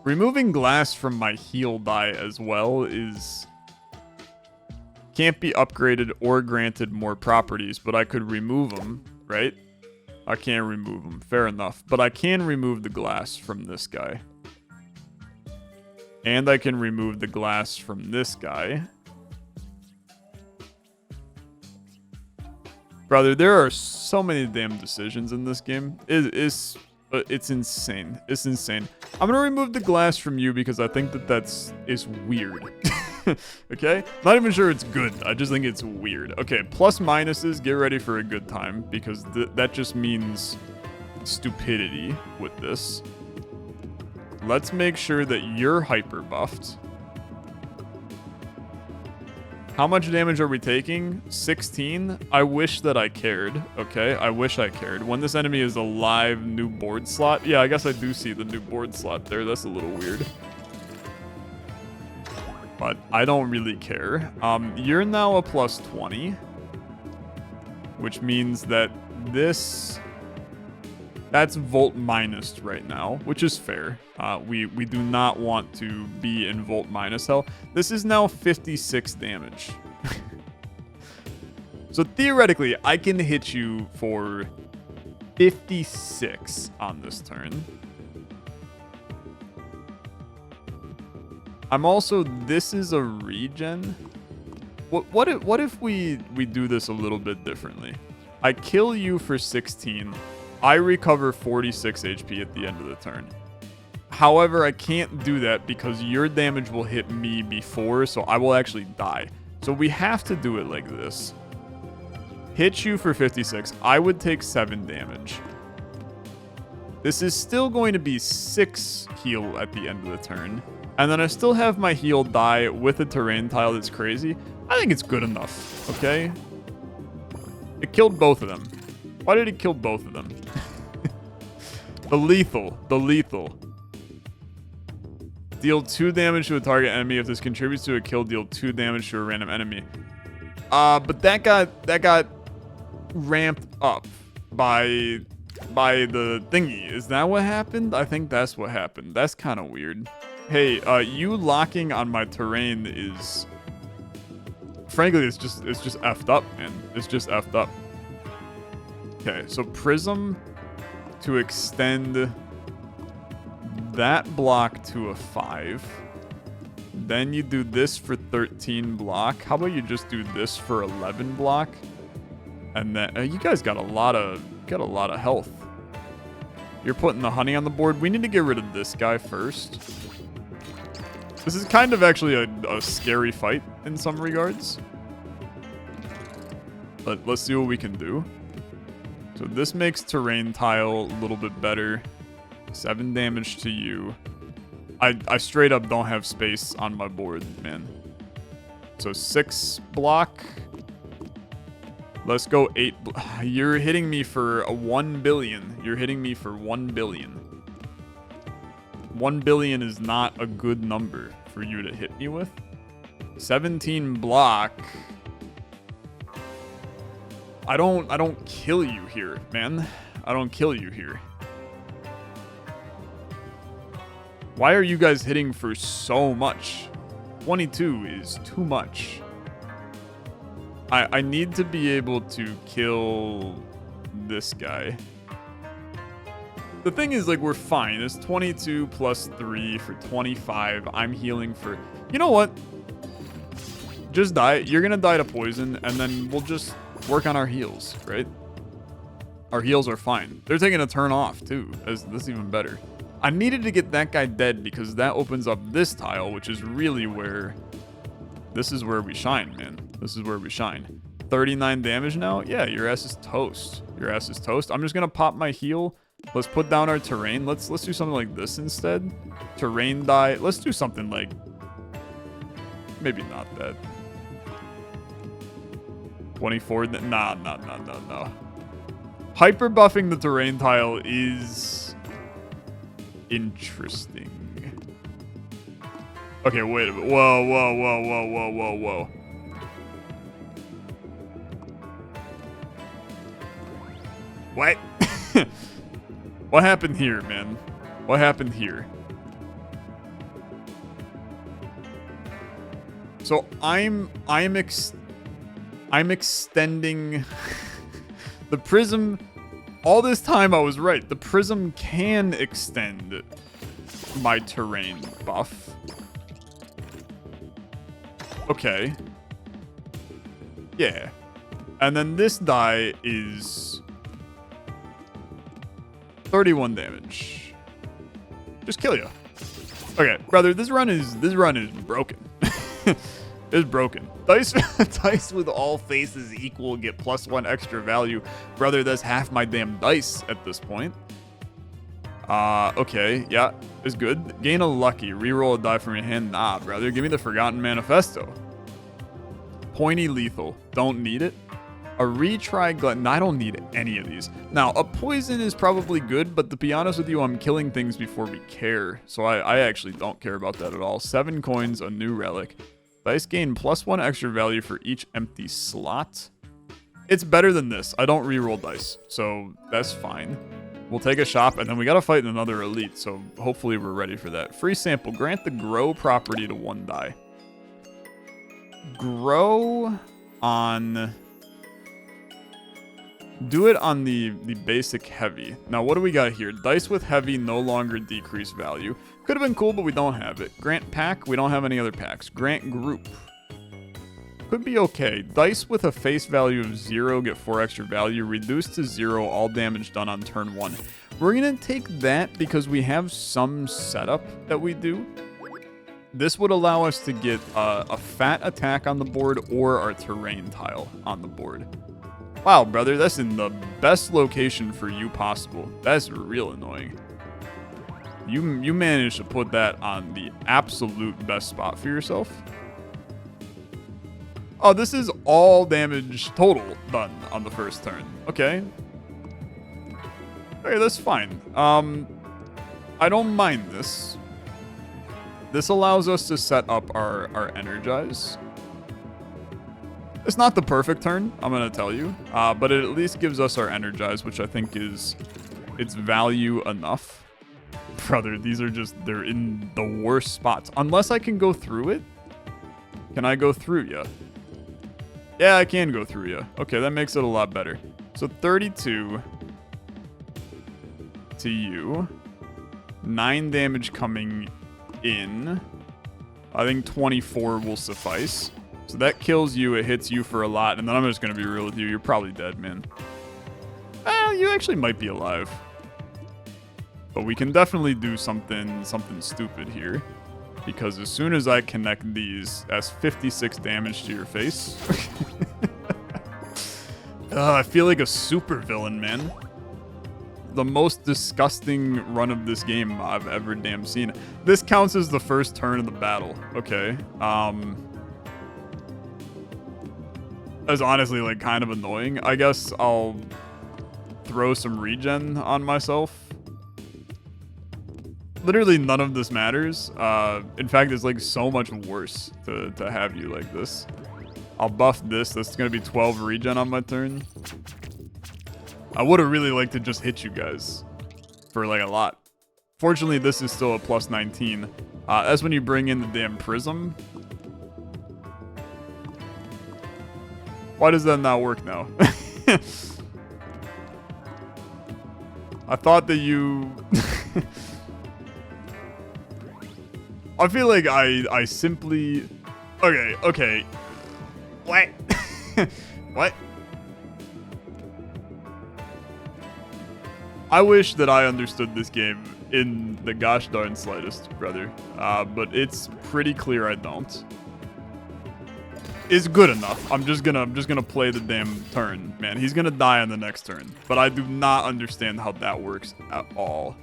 Removing glass from my heal die as well is... Can't be upgraded or granted more properties, but I could remove them, right? I can't remove them. Fair enough. But I can remove the glass from this guy. And I can remove the glass from this guy. Brother, there are so many damn decisions in this game. It's insane. It's insane. I'm going to remove the glass from you because I think that is weird. Okay? Not even sure it's good. I just think it's weird. Okay, plus minuses, get ready for a good time because that just means stupidity with this. Let's make sure that you're hyper buffed. How much damage are we taking? 16? I wish that I cared. Okay, I wish I cared. When this enemy is a live new board slot. Yeah, I guess I do see the new board slot there. That's a little weird. But I don't really care. You're now a +20. Which means that that's volt minus right now, which is fair. We do not want to be in volt minus hell. This is now 56 damage. So theoretically, I can hit you for 56 on this turn. I'm also, this is a regen. What if we do this a little bit differently? I kill you for 16. I recover 46 HP at the end of the turn. However, I can't do that because your damage will hit me before, so I will actually die. So we have to do it like this. Hit you for 56. I would take 7 damage. This is still going to be 6 heal at the end of the turn. And then I still have my heal die with a terrain tile that's crazy. I think it's good enough, okay? It killed both of them. Why did it kill both of them? The lethal. Deal 2 damage to a target enemy. If this contributes to a kill, deal 2 damage to a random enemy. But that got ramped up by the thingy. Is that what happened? I think that's what happened. That's kind of weird. Hey, you locking on my terrain is... Frankly, it's just effed up, man. It's just effed up. Okay, so Prism to extend that block to a 5. Then you do this for 13 block. How about you just do this for 11 block? And then you guys got a lot of health. You're putting the honey on the board. We need to get rid of this guy first. This is kind of actually a scary fight in some regards. But let's see what we can do. So this makes terrain tile a little bit better. 7 damage to you. I straight up don't have space on my board, man. So 6 block. Let's go 8. You're hitting me for a 1 billion. You're hitting me for 1 billion. 1 billion is not a good number for you to hit me with. 17 block. I don't kill you here, man. I don't kill you here. Why are you guys hitting for so much? 22 is too much. I need to be able to kill this guy. The thing is, like, we're fine. It's 22 plus 3 for 25. I'm healing for... You know what? Just die. You're gonna die to poison, and then we'll just work on our heals, right? Our heals are fine. They're taking a turn off, too. This is even better. I needed to get that guy dead because that opens up this tile, which is really where... This is where we shine, man. This is where we shine. 39 damage now? Yeah, your ass is toast. Your ass is toast. I'm just gonna pop my heal. Let's put down our terrain. Let's do something like this instead. Terrain die. Let's do something like... Maybe not that. 24. Nah. Hyper buffing the terrain tile is... interesting. Okay, wait a minute. Whoa. What? What happened here, man? What happened here? So I'm extending the prism. All this time I was right. The prism can extend my terrain buff. Okay. Yeah. And then this die is 31 damage. Just kill you. Okay, brother, this run is broken. It's broken. Dice with all faces equal get +1 extra value. Brother, that's half my damn dice at this point. Okay, yeah, it's good. Gain a lucky. Reroll a die from your hand. Nah, brother, give me the Forgotten Manifesto. Pointy lethal. Don't need it. A retry glutton. I don't need any of these. Now, a poison is probably good, but to be honest with you, I'm killing things before we care. So I actually don't care about that at all. 7 coins, a new relic. Dice gain +1 extra value for each empty slot. It's better than this. I don't reroll dice, so that's fine. We'll take a shop, and then we gotta fight another elite, so hopefully we're ready for that. Free sample. Grant the grow property to 1 die. Grow on... Do it on the basic heavy. Now, what do we got here? Dice with heavy no longer decrease value. Could have been cool, but we don't have it. Grant pack. We don't have any other packs. Grant group. Could be okay. Dice with a face value of 0 get 4 extra value. Reduced to 0. All damage done on turn 1. We're going to take that because we have some setup that we do. This would allow us to get a fat attack on the board or our terrain tile on the board. Wow, brother, that's in the best location for you possible. That's real annoying. You managed to put that on the absolute best spot for yourself. Oh, this is all damage total done on the first turn. Okay. Okay, that's fine. I don't mind this. This allows us to set up our energize. It's not the perfect turn, I'm going to tell you, but it at least gives us our energize, which I think is its value enough. Brother, these are just, they're in the worst spots. Unless I can go through it. Can I go through you? Yeah, I can go through you. Okay, that makes it a lot better. So 32 to you. 9 damage coming in. I think 24 will suffice. So that kills you, it hits you for a lot, and then I'm just going to be real with you. You're probably dead, man. You actually might be alive. But we can definitely do something stupid here. Because as soon as I connect these, that's 56 damage to your face. I feel like a super villain, man. the most disgusting run of this game I've ever damn seen. This counts as the first turn of the battle. Okay. That's honestly like kind of annoying. I guess I'll throw some regen on myself. Literally none of this matters. In fact, it's like so much worse to have you like this. I'll buff this. That's going to be 12 regen on my turn. I would have really liked to just hit you guys for like a lot. Fortunately, this is still a plus 19. That's when you bring in the damn prism. Why does that not work now? I thought that you... I feel like I simply... Okay. What? What? I wish that I understood this game in the gosh darn slightest, brother. But it's pretty clear I don't. It's good enough. I'm just gonna play the damn turn, man. He's gonna die on the next turn. But I do not understand how that works at all.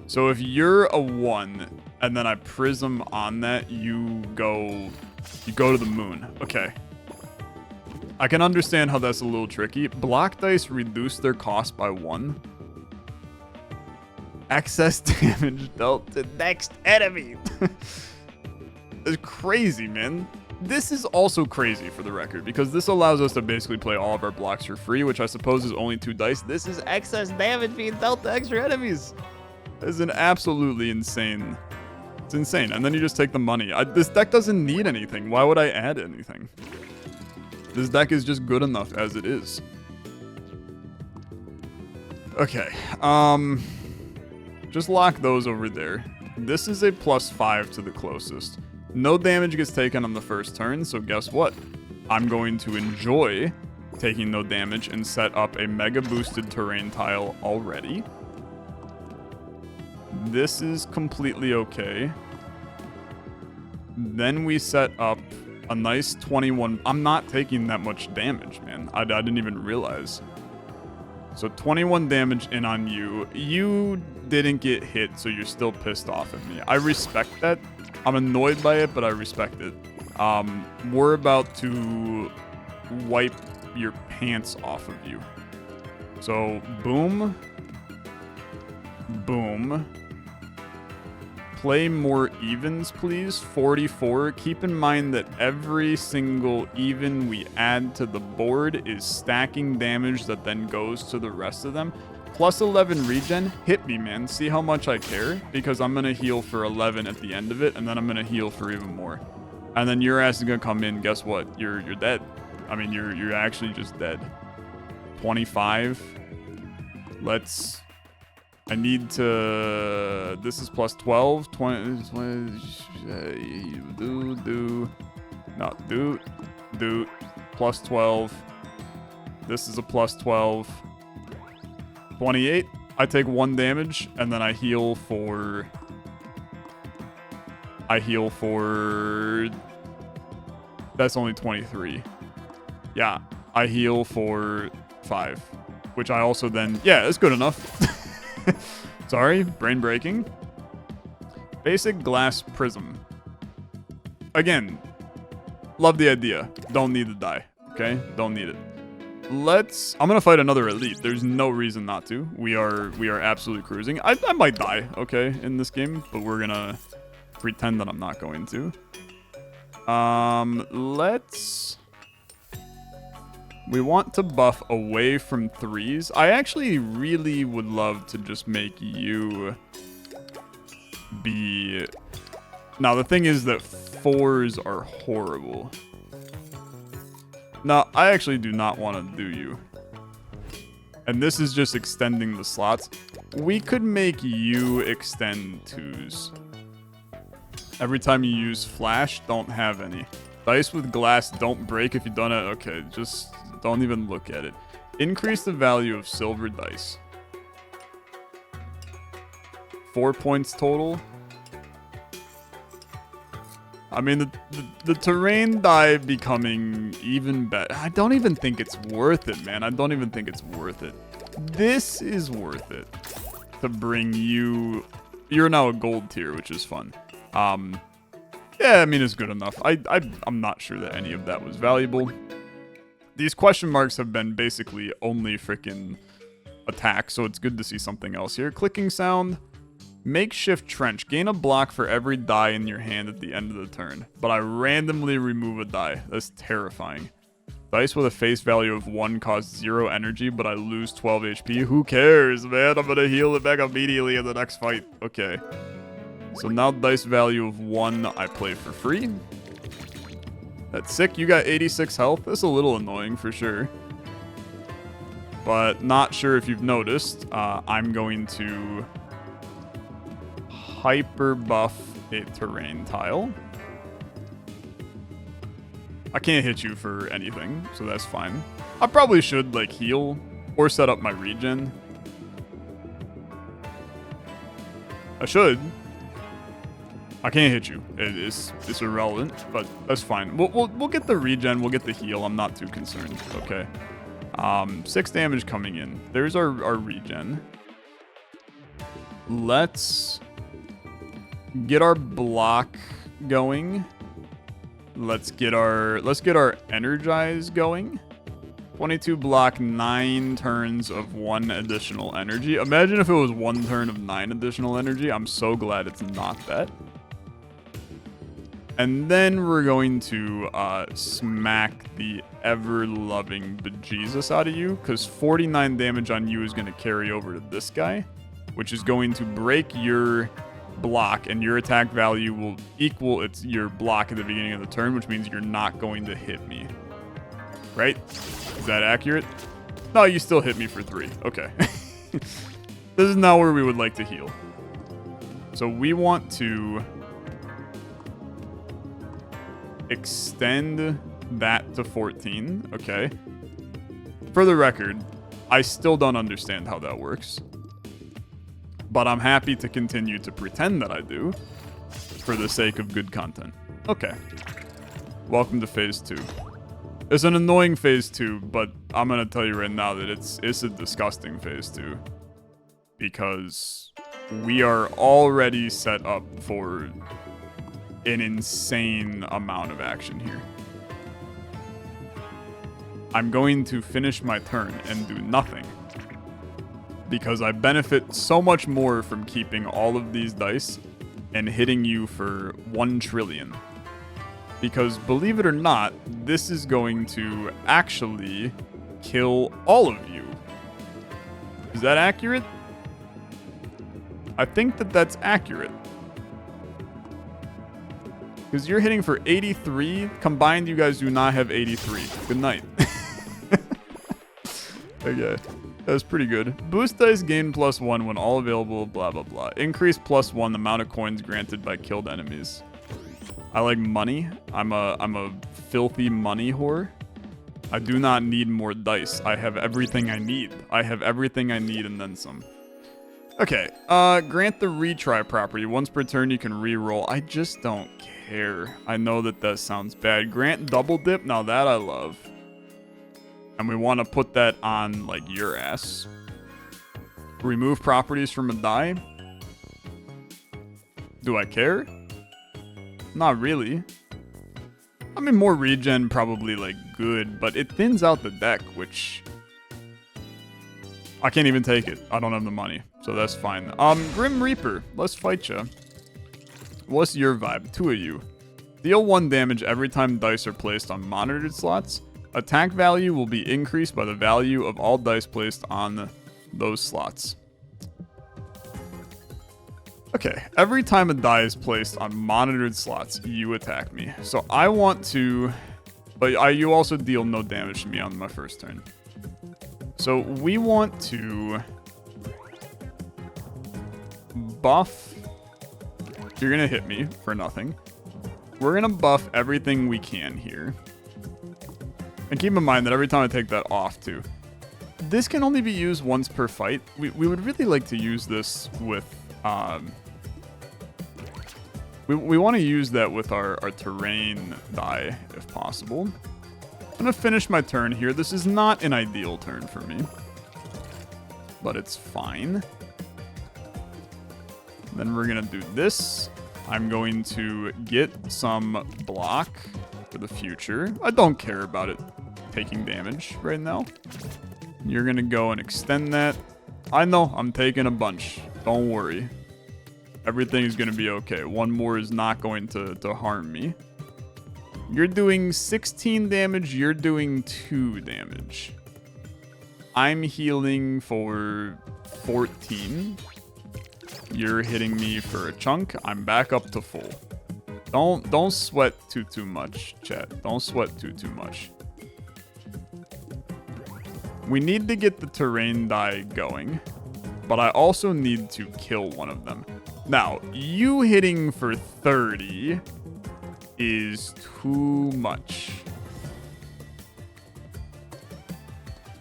So if you're a 1 and then I prism on that, you go to the moon. Okay. I can understand how that's a little tricky. Block dice reduce their cost by 1. Excess damage dealt to next enemy. It's crazy, man. This is also crazy for the record because this allows us to basically play all of our blocks for free, which I suppose is only 2 dice. This is excess damage being dealt to extra enemies. It's an absolutely insane. It's insane. And then you just take the money. This deck doesn't need anything. Why would I add anything? This deck is just good enough as it is. Okay. Just lock those over there. This is a +5 to the closest. No damage gets taken on the first turn, so guess what? I'm going to enjoy taking no damage and set up a mega boosted terrain tile already. This is completely okay. Then we set up a nice 21. I'm not taking that much damage, man. I didn't even realize. So 21 damage in on you. You didn't get hit, so you're still pissed off at me. I respect that. I'm annoyed by it, but I respect it. We're about to wipe your pants off of you. So, boom. Boom. Play more evens, please. 44. Keep in mind that every single even we add to the board is stacking damage that then goes to the rest of them. Plus 11 regen. Hit me, man. See how much I care? Because I'm going to heal for 11 at the end of it, and then I'm going to heal for even more. And then your ass is going to come in. Guess what? You're dead. I mean, you're actually just dead. 25. Let's... I need to... This is plus 12. 20... Do. Plus 12. This is a plus 12. 28. I take 1 damage, and then I heal for... That's only 23. Yeah, I heal for 5. Which I also then... Yeah, it's good enough. Sorry, brain breaking. Basic glass prism. Again, love the idea. Don't need to die, okay? Don't need it. I'm gonna fight another elite. There's no reason not to. We are absolutely cruising. I might die, okay, in this game, but we're gonna pretend that I'm not going to. We want to buff away from 3s. I actually really would love to just make you be... Now, the thing is that 4s are horrible. No, I actually do not want to do you. And this is just extending the slots. We could make you extend 2s. Every time you use flash, don't have any. Dice with glass don't break if you don't have... Okay, just don't even look at it. Increase the value of silver dice. 4 points total. I mean, the terrain die becoming even better. I don't even think it's worth it, man. I don't even think it's worth it. This is worth it to bring you. You're now a gold tier, which is fun. Yeah, I mean, it's good enough. I'm not sure that any of that was valuable. These question marks have been basically only freaking attack, so it's good to see something else here. Clicking sound. Makeshift trench. Gain a block for every die in your hand at the end of the turn, but I randomly remove a die. That's terrifying. Dice with a face value of 1 cost 0 energy, but I lose 12 HP. Who cares, man? I'm gonna heal it back immediately in the next fight. Okay. So now dice value of 1 I play for free. That's sick. You got 86 health. That's a little annoying for sure. But not sure if you've noticed. I'm going to hyper buff a terrain tile. I can't hit you for anything, so that's fine. I probably should like heal or set up my regen. I should. I can't hit you. It's irrelevant, but that's fine. We'll get the regen. We'll get the heal. I'm not too concerned. Okay. 6 damage coming in. There's our regen. Let's get our block going. Let's get our energize going. 22 block, 9 turns of 1 additional energy. Imagine if it was 1 turn of 9 additional energy. I'm so glad it's not that. And then we're going to smack the ever-loving bejesus out of you, because 49 damage on you is going to carry over to this guy, which is going to break your block, and your attack value will equal your block at the beginning of the turn, which means you're not going to hit me. Right? Is that accurate? No, you still hit me for 3. Okay. This is not where we would like to heal. So we want to extend that to 14. Okay. For the record, I still don't understand how that works, but I'm happy to continue to pretend that I do for the sake of good content. Okay. Welcome to phase 2. It's an annoying phase 2, but I'm going to tell you right now that it's a disgusting phase 2, because we are already set up for an insane amount of action here. I'm going to finish my turn and do nothing, because I benefit so much more from keeping all of these dice and hitting you for 1 trillion. Because believe it or not, this is going to actually kill all of you. Is that accurate? I think that that's accurate. Because you're hitting for 83. Combined, you guys do not have 83. Good night. Okay. That was pretty good. Boost dice gain +1 when all available, blah, blah, blah. Increase +1 the amount of coins granted by killed enemies. I like money. I'm a filthy money whore. I do not need more dice. I have everything I need. I have everything I need and then some. Okay. Grant the retry property. Once per turn, you can re-roll. I just don't care. I know that sounds bad. Grant double dip. Now that I love. And we want to put that on, like, your ass. Remove properties from a die. Do I care? Not really. I mean, more regen probably, like, good, but it thins out the deck, which I can't even take it. I don't have the money, so that's fine. Grim Reaper, let's fight ya. What's your vibe? 2 of you. Deal 1 damage every time dice are placed on monitored slots. Attack value will be increased by the value of all dice placed on those slots. Okay, every time a die is placed on monitored slots, you attack me. So I want to... But you also deal no damage to me on my first turn. So we want to buff... You're going to hit me for nothing. We're going to buff everything we can here. And keep in mind that every time I take that off too. This can only be used once per fight. We would really like to use this with... We want to use that with our terrain die, if possible. I'm going to finish my turn here. This is not an ideal turn for me. but it's fine. Then we're gonna do this. I'm going to get some block for the future. I don't care about it taking damage right now. You're gonna go and extend that. I know, I'm taking a bunch. Don't worry. Everything is gonna be okay. One more is not going to harm me. You're doing 16 damage, you're doing 2 damage. I'm healing for 14. You're hitting me for a chunk. I'm back up to full. Don't sweat too much, chat. Don't sweat too much. We need to get the terrain die going, but I also need to kill one of them. Now, you hitting for 30 is too much.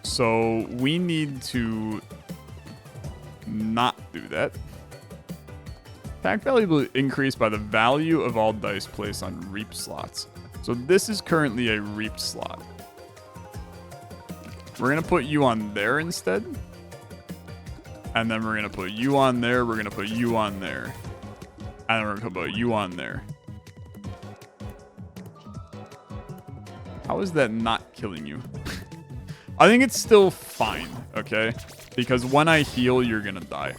So we need to not do that. Attack value will increase by the value of all dice placed on reap slots. So this is currently a reap slot. We're going to put you on there instead. And then we're going to put you on there. We're going to put you on there. And then we're going to put you on there. How is that not killing you? I think it's still fine, okay? Because when I heal, you're going to die.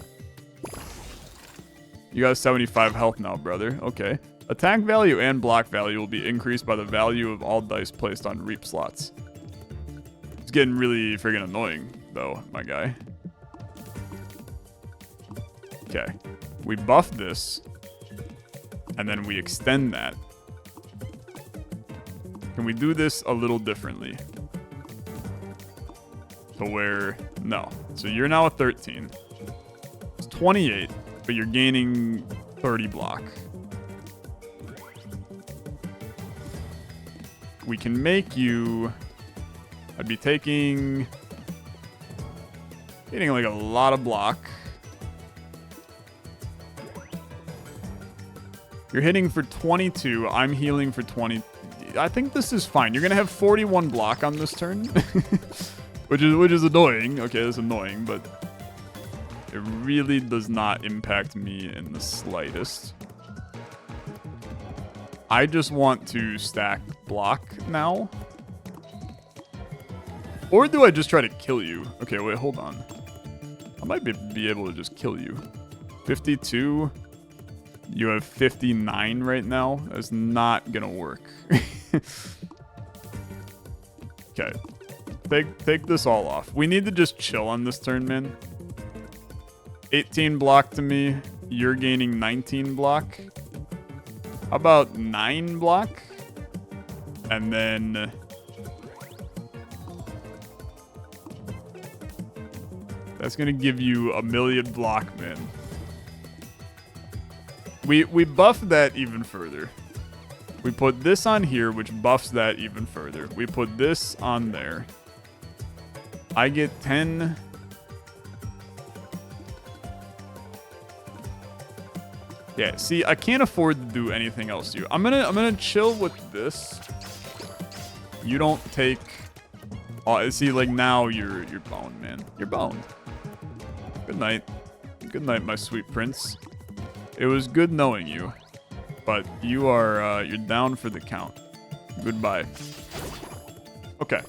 You got 75 health now, brother. Okay. Attack value and block value will be increased by the value of all dice placed on reap slots. It's getting really friggin' annoying, though, my guy. Okay. We buff this. And then we extend that. Can we do this a little differently? So where... No. So you're now at 13. It's 28. But you're gaining 30 block. We can make you... I'd be taking like a lot of block. You're hitting for 22. I'm healing for 20. I think this is fine. You're going to have 41 block on this turn. which is annoying. Okay, that's annoying, but... It really does not impact me in the slightest. I just want to stack block now. Or do I just try to kill you? Okay, wait, hold on. I might be able to just kill you. 52. You have 59 right now. That's not gonna work. Okay. Take this all off. We need to just chill on this turn, man. 18 block to me. You're gaining 19 block. How about 9 block? And then... That's going to give you a million block, man. We buff that even further. We put this on here, which buffs that even further. We put this on there. I get 10... Yeah, see, I can't afford to do anything else to you. I'm gonna chill with this. You don't take... Oh, see, like, now you're boned, man. You're boned. Good night. Good night, my sweet prince. It was good knowing you. But you are, you're down for the count. Goodbye. Okay.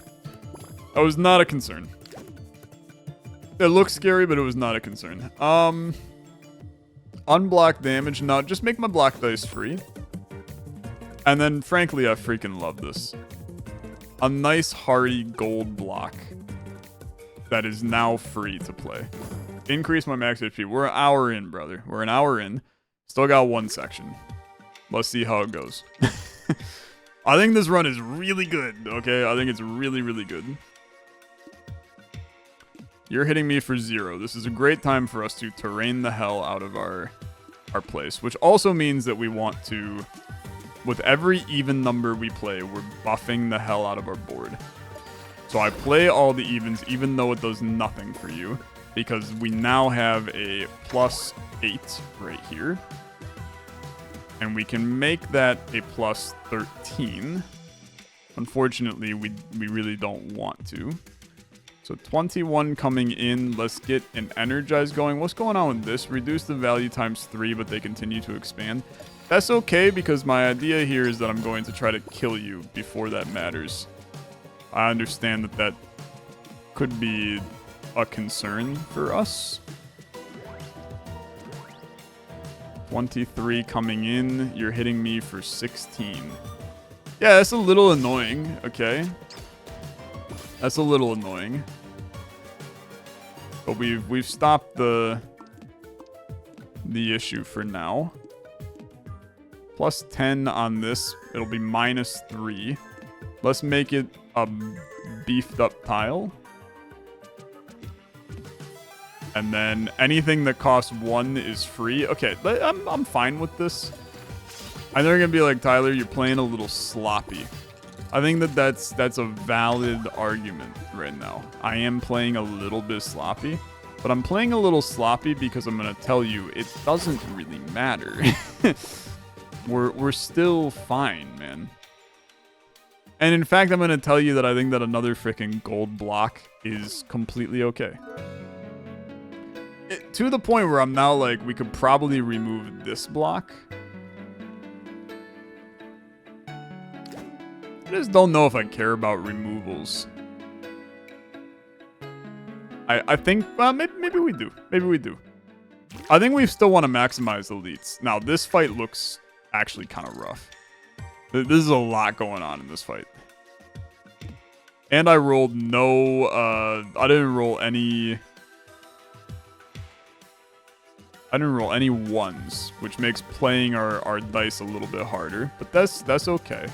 That was not a concern. It looks scary, but it was not a concern. Unblock damage. No, just make my block dice free. And then, frankly, I freaking love this. A nice, hearty gold block that is now free to play. Increase my max HP. We're an hour in, brother. We're an hour in. Still got one section. Let's see how it goes. I think this run is really good, okay? I think it's really, really good. You're hitting me for 0. This is a great time for us to terrain the hell out of our place, which also means that we want to, with every even number we play, we're buffing the hell out of our board. So I play all the evens, even though it does nothing for you, because we now have a +8 right here. And we can make that a +13. Unfortunately, we really don't want to. So So 21 coming in. Let's get an energize going. What's going on with this? Reduce the value times 3, but they continue to expand. That's okay, because my idea here is that I'm going to try to kill you before that matters. I understand that that could be a concern for us. 23 coming in. You're hitting me for 16. Yeah, that's a little annoying. Okay. That's a little annoying. But we've stopped the issue for now. Plus 10 on this. It'll be minus 3. Let's make it a beefed up tile. And then anything that costs 1 is free. Okay, I'm fine with this. I know you're gonna be like, Tyler, you're playing a little sloppy. I think that's a valid argument right now. I am playing a little bit sloppy, but I'm playing a little sloppy because I'm gonna tell you it doesn't really matter. We're still fine, man. And in fact, I'm gonna tell you that I think that another freaking gold block is completely okay. To the point where I'm now like, we could probably remove this block. I just don't know if I care about removals. I think, well, maybe we do. Maybe we do. I think we still want to maximize elites. Now, this fight looks actually kind of rough. This is a lot going on in this fight. And I rolled no, I didn't roll any ones, which makes playing our dice a little bit harder, but that's okay.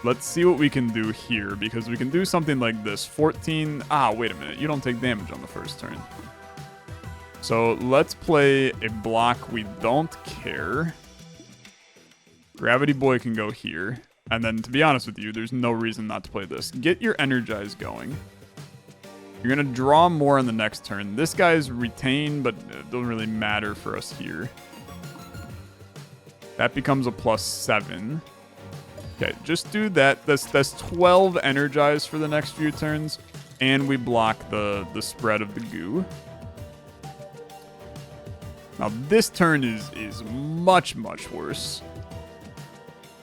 Let's see what we can do here, because we can do something like this. 14, wait a minute, you don't take damage on the first turn. So let's play a block we don't care. Gravity Boy can go here. And then, to be honest with you, there's no reason not to play this. Get your Energize going. You're going to draw more on the next turn. This guy's retained, but it doesn't really matter for us here. That becomes a +7. Okay, just do that. That's 12 Energize for the next few turns. And we block the spread of the goo. Now, this turn is much, much worse.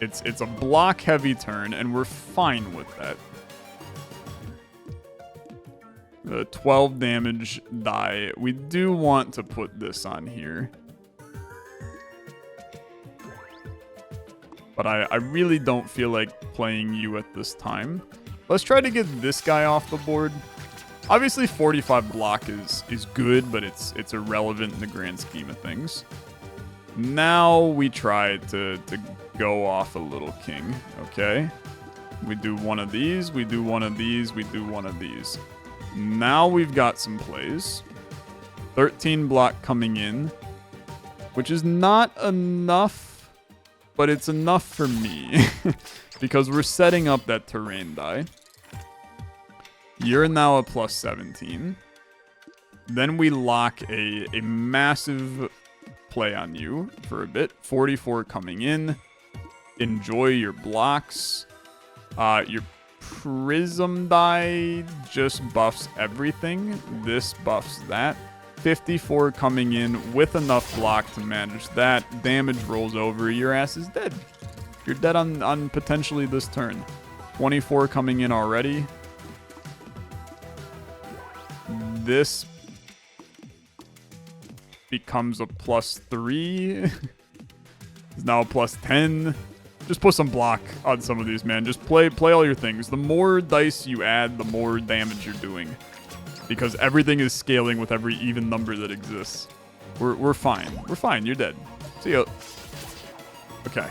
It's a block-heavy turn, and we're fine with that. The 12 damage die. We do want to put this on here. But I really don't feel like playing you at this time. Let's try to get this guy off the board. Obviously, 45 block is good, but it's irrelevant in the grand scheme of things. Now we try to go off a little king, okay? We do one of these, we do one of these, we do one of these. Now we've got some plays. 13 block coming in, which is not enough, but it's enough for me because we're setting up that terrain die. You're now a +17. Then we lock a massive play on you for a bit. 44 coming in. Enjoy your blocks. Your prism die just buffs everything. This buffs that. 54 coming in with enough block to manage that. Damage rolls over. Your ass is dead. You're dead on potentially this turn. 24 coming in already. This becomes a +3. It's now a +10. Just put some block on some of these, man. Just play all your things. The more dice you add, the more damage you're doing. Because everything is scaling with every even number that exists. We're fine. We're fine. You're dead. See ya. Okay.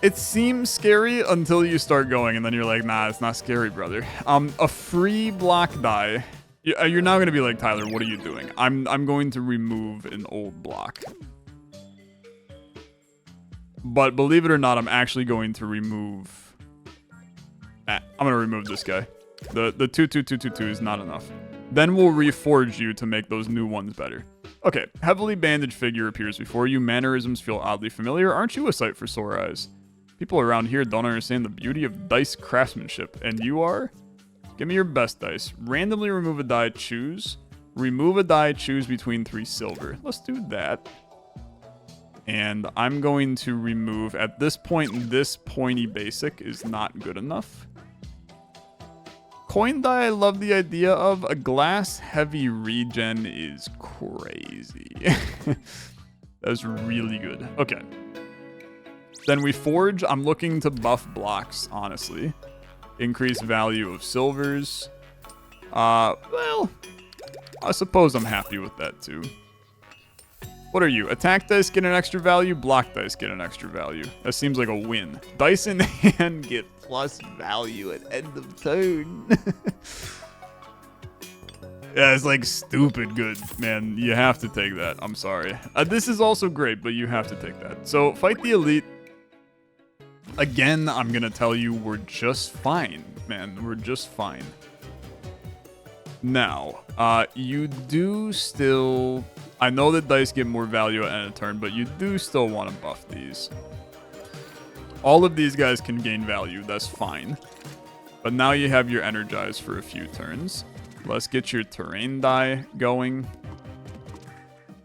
It seems scary until you start going, and then you're like, nah, it's not scary, brother. A free block die. You're now going to be like, Tyler, what are you doing? I'm going to remove an old block. But believe it or not, I'm actually going to remove... I'm going to remove this guy. The 2/2/2/2/2 is not enough. Then we'll reforge you to make those new ones better. Okay, heavily bandaged figure appears before you. Mannerisms feel oddly familiar. Aren't you a sight for sore eyes? People around here don't understand the beauty of dice craftsmanship. And you are? Give me your best dice. Randomly remove a die, choose. Remove a die, choose between 3 silver. Let's do that. And I'm going to remove, at this point, this pointy basic is not good enough. Coin die, I love the idea of. A glass heavy regen is crazy. That's really good. Okay. Then we forge. I'm looking to buff blocks, honestly. Increase value of silvers. Well, I suppose I'm happy with that too. What are you? Attack dice get an extra value, block dice get an extra value. That seems like a win. Dice in hand get plus value at end of turn. Yeah, it's like stupid good, man. You have to take that. I'm sorry. This is also great, but you have to take that. So, fight the elite. Again, I'm gonna tell you, we're just fine, man. We're just fine. Now, you do still... I know that dice get more value at end of turn, but you do still want to buff these. All of these guys can gain value. That's fine. But now you have your energize for a few turns. Let's get your terrain die going.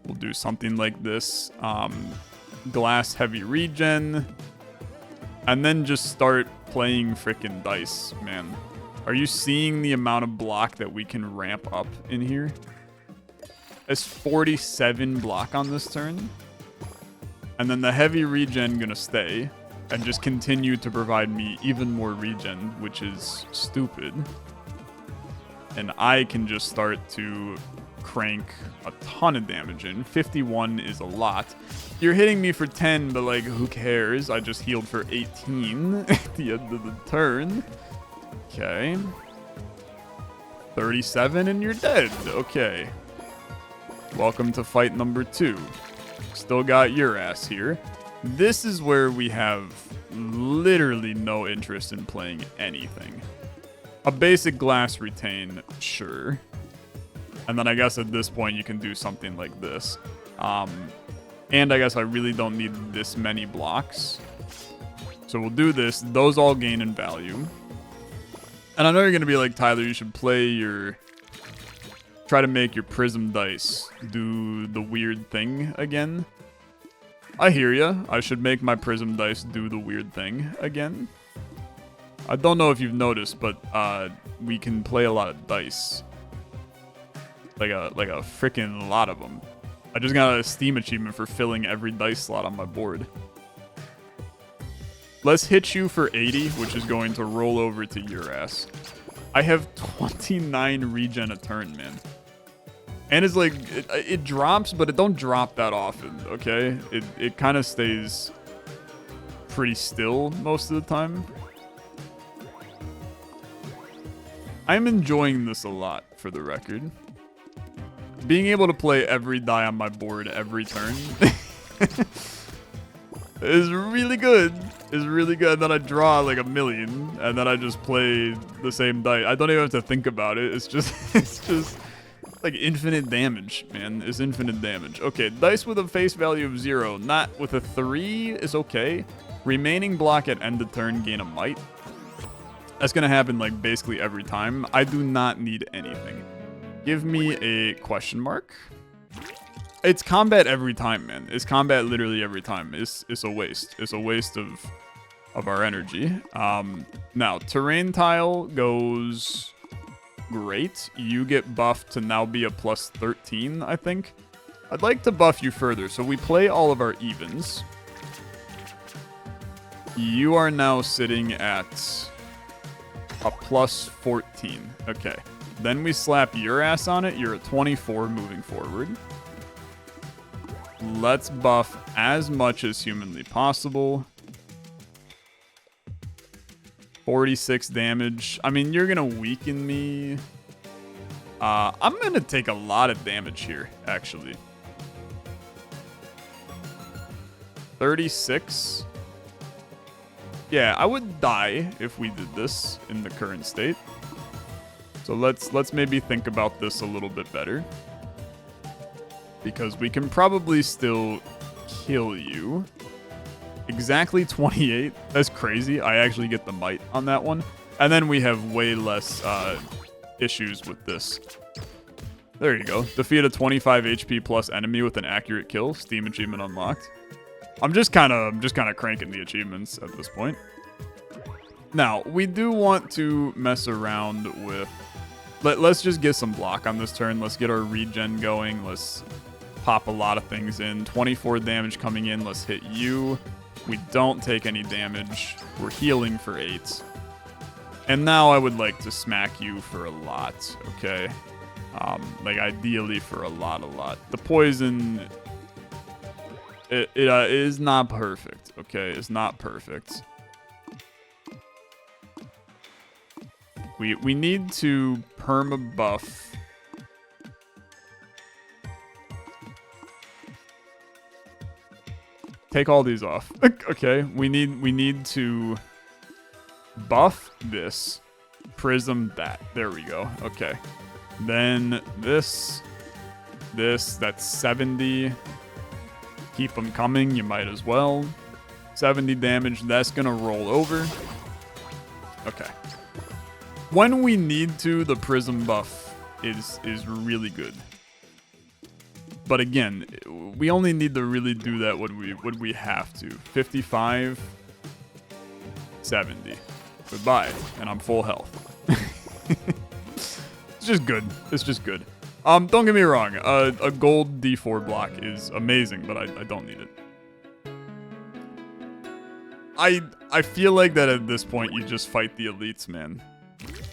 We'll do something like this. Glass heavy regen. And then just start playing frickin' dice, man. Are you seeing the amount of block that we can ramp up in here? It's 47 block on this turn. And then the heavy regen gonna stay and just continue to provide me even more regen, which is stupid. And I can just start to crank a ton of damage in. 51 is a lot. You're hitting me for 10, but like, who cares? I just healed for 18 at the end of the turn. Okay. 37 and you're dead. Okay. Welcome to fight number 2. Still got your ass here. This is where we have literally no interest in playing anything. A basic glass retain, sure. And then I guess at this point you can do something like this. And I guess I really don't need this many blocks. So we'll do this. Those all gain in value. And I know you're going to be like, Tyler, you should play your... Try to make your prism dice do the weird thing again. I hear ya. I should make my prism dice do the weird thing again. I don't know if you've noticed, but we can play a lot of dice. Like a freaking lot of them. I just got a Steam achievement for filling every dice slot on my board. Let's hit you for 80, which is going to roll over to your ass. I have 29 regen a turn, man. And it's like, it drops, but it don't drop that often, okay? It kind of stays pretty still most of the time. I'm enjoying this a lot, for the record. Being able to play every die on my board every turn is really good. Is really good. And then I draw like a million, and then I just play the same die. I don't even have to think about it. It's just like infinite damage, man. It's infinite damage. Okay, dice with a face value of 0, not with a 3 is okay. Remaining block at end of turn, gain a might. That's gonna happen like basically every time. I do not need anything. Give me a question mark. It's combat every time, man. It's combat literally every time. It's a waste. It's a waste of our energy. Now, terrain tile goes great. You get buffed to now be a plus 13, I think. I'd like to buff you further. So we play all of our evens. You are now sitting at a plus 14. Okay. Then we slap your ass on it. You're at 24 moving forward. Let's buff as much as humanly possible. 46 damage. I mean, you're going to weaken me. I'm going to take a lot of damage here, actually. 36. Yeah, I would die if we did this in the current state. So let's maybe think about this a little bit better. Because we can probably still kill you. Exactly 28. That's crazy. I actually get the might on that one. And then we have way less issues with this. There you go. Defeat a 25 HP plus enemy with an accurate kill. Steam achievement unlocked. I'm just kind of cranking the achievements at this point. Now, we do want to mess around with... Let's just get some block on this turn. Let's get our regen going. Let's pop a lot of things in. 24 damage coming in. Let's hit you. We don't take any damage. We're healing for 8. And now I would like to smack you for a lot, okay? Like, ideally for a lot. The poison... It is not perfect, okay? It's not perfect. We need to perma buff. Take all these off. Okay, we need to buff this, prism that. There we go. Okay. Then this, that's 70. Keep them coming, you might as well. 70 damage, that's gonna roll over. Okay. When we need to, the prism buff is really good. But again, we only need to really do that when we have to. 55, 70. Goodbye, and I'm full health. It's just good. It's just good. Don't get me wrong. A gold D4 block is amazing, but I don't need it. I feel like that at this point you just fight the elites, man.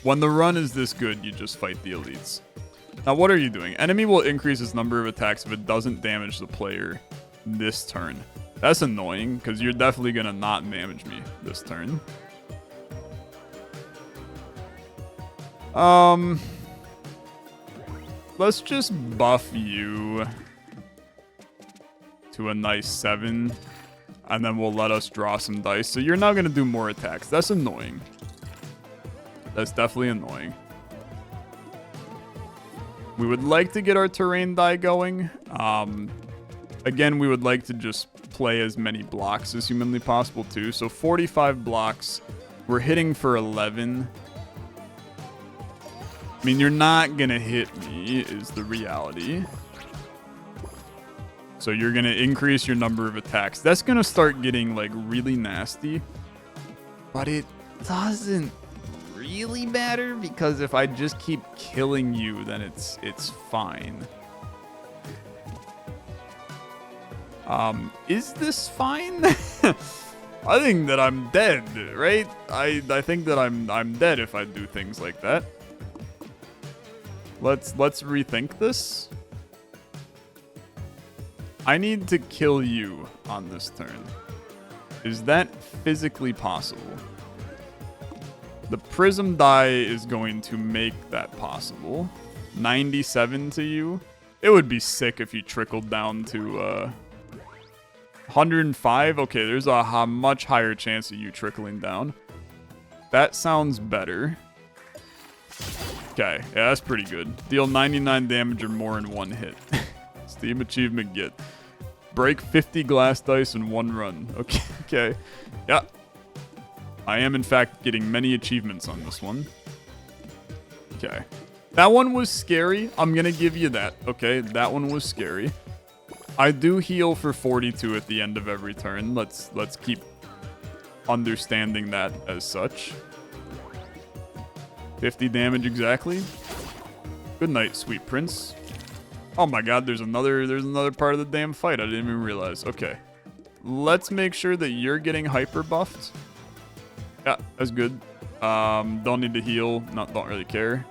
When the run is this good, you just fight the elites. Now, what are you doing? Enemy will increase its number of attacks if it doesn't damage the player this turn. That's annoying, because you're definitely going to not damage me this turn. Let's just buff you to a nice 7, and then we'll let us draw some dice. So you're now going to do more attacks. That's annoying. That's definitely annoying. We would like to get our terrain die going. Again, we would like to just play as many blocks as humanly possible too. So 45 blocks. We're hitting for 11. I mean, you're not going to hit me is the reality. So you're going to increase your number of attacks. That's going to start getting like really nasty. But it doesn't really matter, because if I just keep killing you, then it's fine. Is this fine? I think that I'm dead, right? I think that I'm dead if I do things like that. Let's rethink this. I need to kill you on this turn. Is that physically possible? The prism die is going to make that possible. 97 to you. It would be sick if you trickled down to 105. Okay, there's a much higher chance of you trickling down. That sounds better. Okay, yeah, that's pretty good. Deal 99 damage or more in one hit. Steam achievement get. Break 50 glass dice in one run. Okay. Yeah. I am, in fact, getting many achievements on this one. Okay. That one was scary. I'm going to give you that. Okay, that one was scary. I do heal for 42 at the end of every turn. Let's keep understanding that as such. 50 damage exactly. Good night, sweet prince. Oh my god, there's another part of the damn fight I didn't even realize. Okay. Let's make sure that you're getting hyper buffed. Yeah, that's good. Don't need to heal. Don't really care.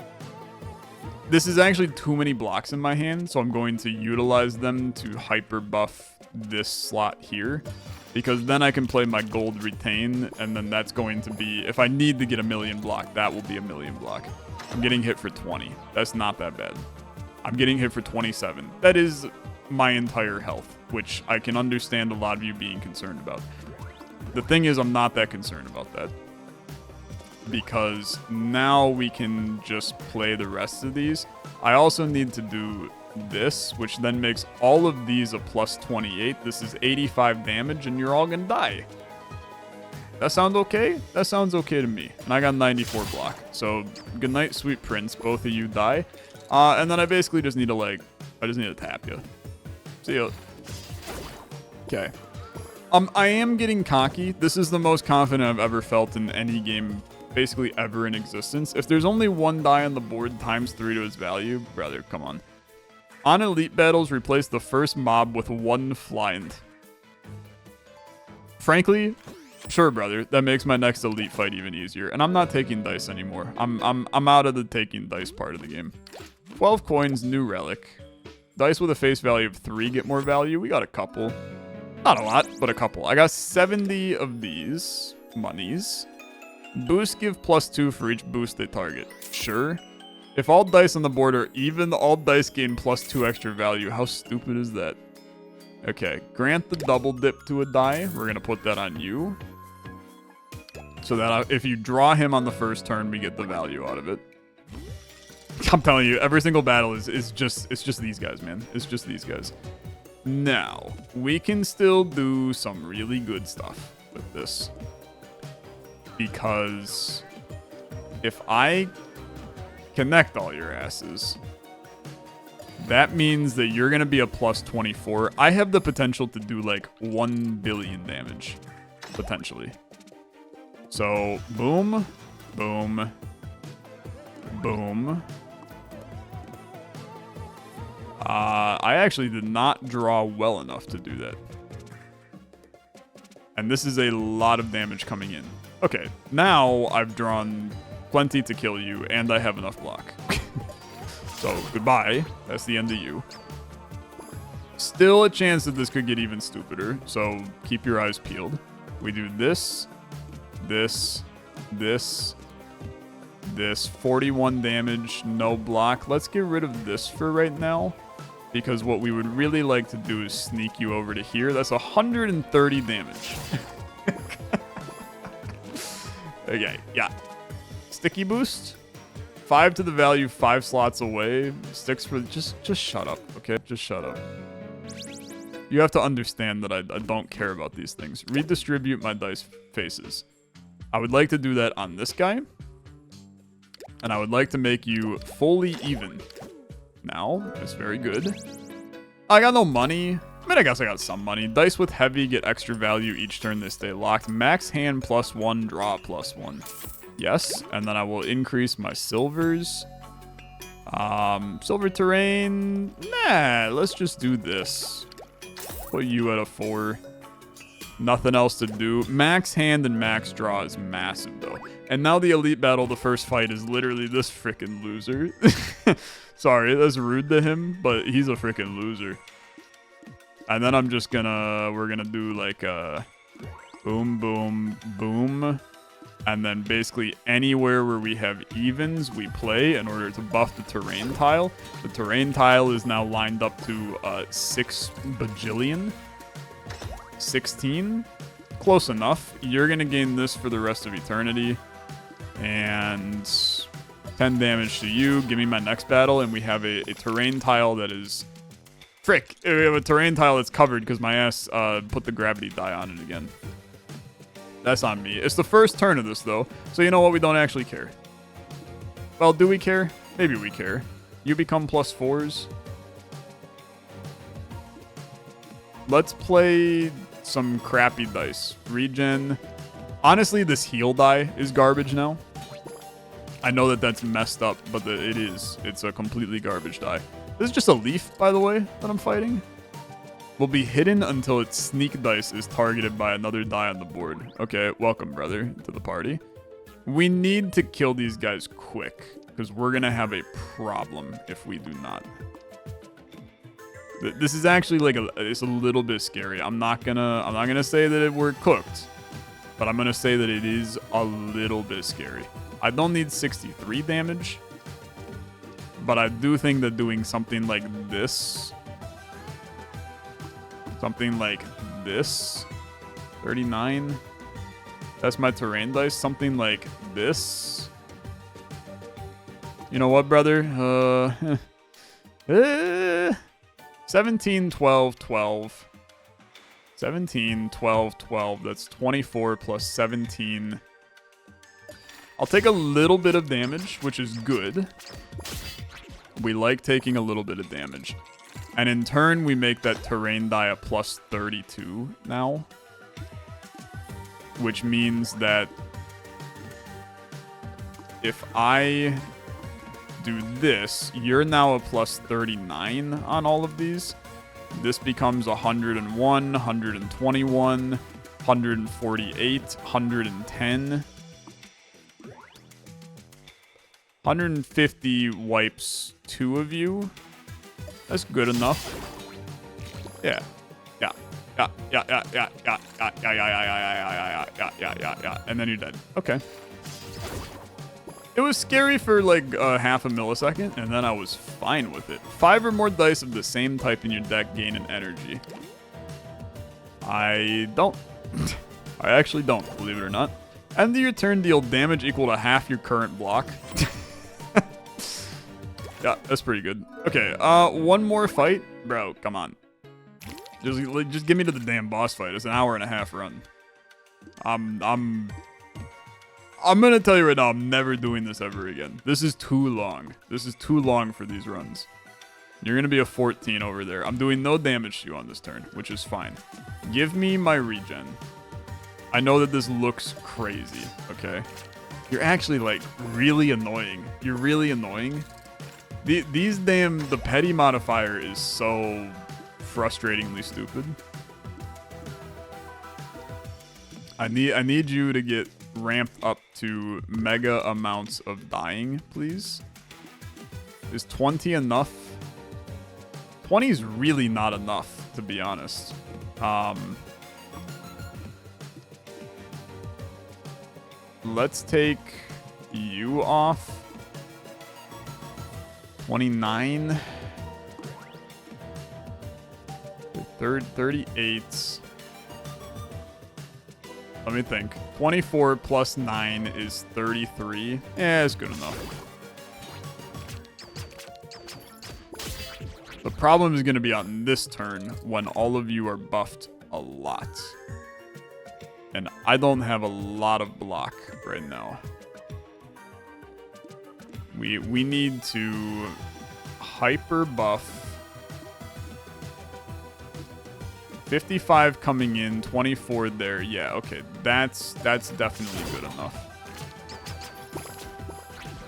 This is actually too many blocks in my hand, so I'm going to utilize them to hyper buff this slot here, because then I can play my gold retain, and then that's going to be, if I need to get a million block, that will be a million block. I'm getting hit for 20. That's not that bad. I'm getting hit for 27. That is my entire health, which I can understand a lot of you being concerned about. The thing is, I'm not that concerned about that, because now we can just play the rest of these. I also need to do this, which then makes all of these a plus 28. This is 85 damage, and you're all gonna die. That sound okay? That sounds okay to me. And I got 94 block. So, good night, sweet prince. Both of you die. And then I basically just need to, like, I just need to tap you. See ya. Okay. I am getting cocky. This is the most confident I've ever felt in any game, basically ever in existence. If there's only one die on the board times 3 to its value, brother, come on. On elite battles, replace the first mob with 1 flying. Frankly, sure, brother. That makes my next elite fight even easier. And I'm not taking dice anymore. I'm out of the taking dice part of the game. 12 coins, new relic. Dice with a face value of 3 get more value. We got a couple. Not a lot, but a couple. I got 70 of these monies. Boost give +2 for each boost they target. Sure. If all dice on the board are even, all dice gain +2 extra value. How stupid is that? Okay, grant the double dip to a die. We're going to put that on you. So that if you draw him on the first turn, we get the value out of it. I'm telling you, every single battle is just these guys, man. It's just these guys. Now, we can still do some really good stuff with this. Because if I connect all your asses, that means that you're going to be a +24. I have the potential to do like 1 billion damage, potentially. So, boom, boom, boom. I actually did not draw well enough to do that. And this is a lot of damage coming in. Okay, now I've drawn plenty to kill you, and I have enough block. So, goodbye. That's the end of you. Still a chance that this could get even stupider, so keep your eyes peeled. We do this, this, this, this. 41 damage, no block. Let's get rid of this for right now, because what we would really like to do is sneak you over to here. That's 130 damage. Okay, yeah. Sticky boost. 5 to the value, 5 slots away. Sticks for... Just shut up, okay? Just shut up. You have to understand that I don't care about these things. Redistribute my dice faces. I would like to do that on this guy. And I would like to make you fully even. Now, it's very good. I got no money. I mean, I guess I got some money. Dice with heavy get extra value each turn they stay locked. Max hand +1, draw +1. Yes, and then I will increase my silvers. Silver terrain. Nah, let's just do this. Put you at a 4. Nothing else to do. Max hand and max draw is massive, though. And now the elite battle, the first fight, is literally this freaking loser. Sorry, that's rude to him, but he's a freaking loser. And then I'm just gonna... We're gonna do like a... Boom, boom, boom. And then basically anywhere where we have evens, we play in order to buff the terrain tile. The terrain tile is now lined up to 6 bajillion. 16. Close enough. You're going to gain this for the rest of eternity. And 10 damage to you. Give me my next battle. And we have a terrain tile that is... Frick! We have a terrain tile that's covered because my ass put the gravity die on it again. That's on me. It's the first turn of this, though. So you know what? We don't actually care. Well, do we care? Maybe we care. You become +4s. Let's play some crappy dice. Regen. Honestly, this heal die is garbage now. I know that that's messed up, but it is. It's a completely garbage die. This is just a leaf, by the way, that I'm fighting. Will be hidden until its sneak dice is targeted by another die on the board. Okay, welcome, brother, to the party. We need to kill these guys quick, because we're gonna have a problem if we do not. This is actually like it's a little bit scary. I'm not gonna say that we're cooked, but I'm gonna say that it is a little bit scary. I don't need 63 damage, but I do think that doing something like this. Something like this. 39. That's my terrain dice. Something like this. You know what, brother? 17, 12, 12. 17, 12, 12. That's 24 plus 17. I'll take a little bit of damage, which is good. We like taking a little bit of damage. And in turn, we make that terrain die a plus 32 now. Which means that if I do this, you're now a plus 39 on all of these. This becomes 101, 121, 148, 110. 150 wipes 2 of you. That's good enough. Yeah. Yeah. Yeah. Yeah. Yeah. Yeah. Yeah. Yeah. Yeah. Yeah. Yeah. Yeah. Yeah. Yeah. And then you're dead. Okay. It was scary for like half a millisecond, and then I was fine with it. 5 or more dice of the same type in your deck gain an energy. I don't. I actually don't, believe it or not. End of your turn, deal damage equal to half your current block. Yeah, that's pretty good. Okay, one more fight? Bro, come on. Just give me to the damn boss fight. It's an hour and a half run. I'm gonna tell you right now, I'm never doing this ever again. This is too long. This is too long for these runs. You're gonna be a 14 over there. I'm doing no damage to you on this turn, which is fine. Give me my regen. I know that this looks crazy, okay? You're actually, like, really annoying. You're really annoying. The petty modifier is so frustratingly stupid. I need you to get ramped up to mega amounts of dying, please. Is 20 enough? 20 is really not enough, to be honest. Let's take you off. 29. 38. Let me think. 24 plus 9 is 33. Yeah, it's good enough. The problem is going to be on this turn when all of you are buffed a lot. And I don't have a lot of block right now. We need to hyper buff. 55 coming in, 24 there. Yeah, okay. That's definitely good enough.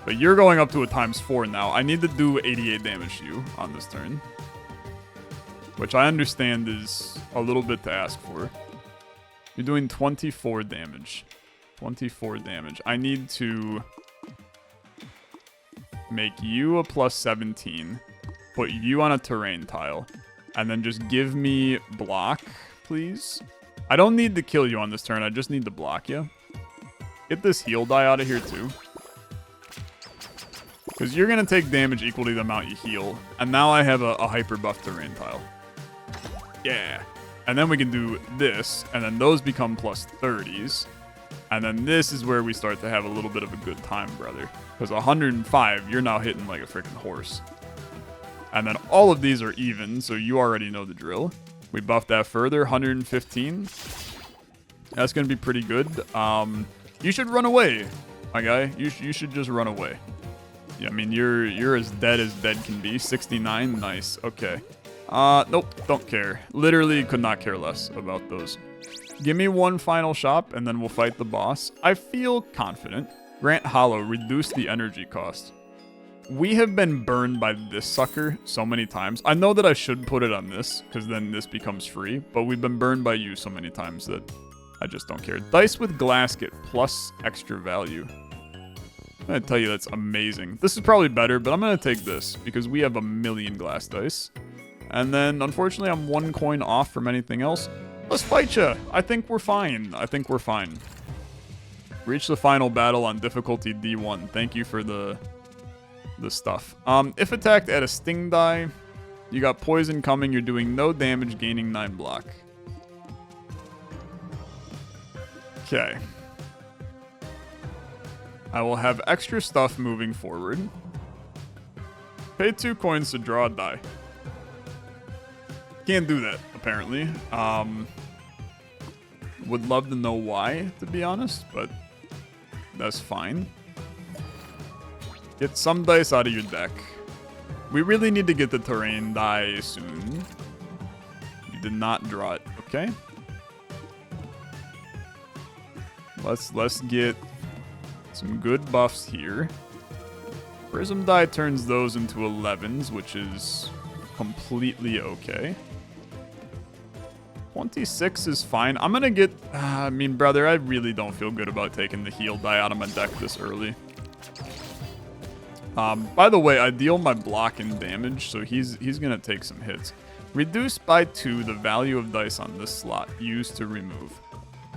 But you're going up to a ×4 now. I need to do 88 damage to you on this turn. Which I understand is a little bit to ask for. You're doing 24 damage. 24 damage. I need to make you a plus 17. Put you on a terrain tile. And then just give me block, please. I don't need to kill you on this turn. I just need to block you. Get this heal die out of here, too. Because you're going to take damage equal to the amount you heal. And now I have a hyper buff terrain tile. Yeah. And then we can do this. And then those become plus 30s. And then this is where we start to have a little bit of a good time, brother. Because 105, you're now hitting like a freaking horse. And then all of these are even, so you already know the drill. We buff that further, 115. That's going to be pretty good. You should run away, my guy. You should just run away. Yeah, I mean, you're as dead can be. 69, nice. Okay. Nope, don't care. Literally could not care less about those. Give me one final shop, and then we'll fight the boss. I feel confident. Grant Hollow, reduce the energy cost. We have been burned by this sucker so many times. I know that I should put it on this, because then this becomes free, but we've been burned by you so many times that I just don't care. Dice with glass get plus extra value. I'm going to tell you that's amazing. This is probably better, but I'm going to take this, because we have 1,000,000 glass dice. And then, unfortunately, I'm 1 coin off from anything else. Let's fight ya! I think we're fine. I think we're fine. Reach the final battle on difficulty D1. Thank you for the stuff. If attacked at a sting die, you got poison coming, you're doing no damage, gaining 9 block. Okay. I will have extra stuff moving forward. Pay 2 coins to draw a die. Can't do that, apparently. Would love to know why, to be honest, but that's fine. Get some dice out of your deck. We really need to get the terrain die soon. You did not draw it, okay? Let's get some good buffs here. Prism die turns those into 11s, which is completely okay. 26 is fine. I'm gonna get... I mean, brother, I really don't feel good about taking the heal die out of my deck this early. By the way, I deal my block and damage, so he's gonna take some hits. Reduce by 2 the value of dice on this slot. Used to remove.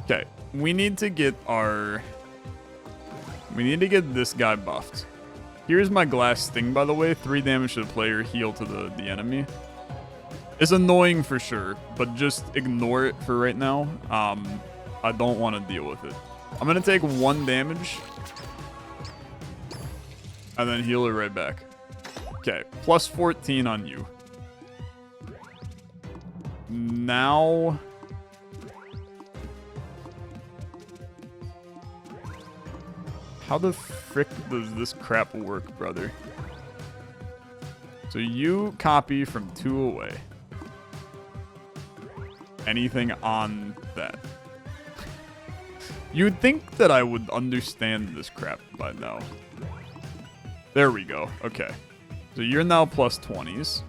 Okay, we need to get this guy buffed. Here's my glass sting, by the way. 3 damage to the player, heal to the enemy. It's annoying for sure, but just ignore it for right now. I don't want to deal with it. I'm gonna take 1 damage. And then heal it right back. Okay, plus 14 on you. Now... how the frick does this crap work, brother? So you copy from 2 away. Anything on that. You'd think that I would understand this crap by now. There we go. Okay. So you're now plus 20s.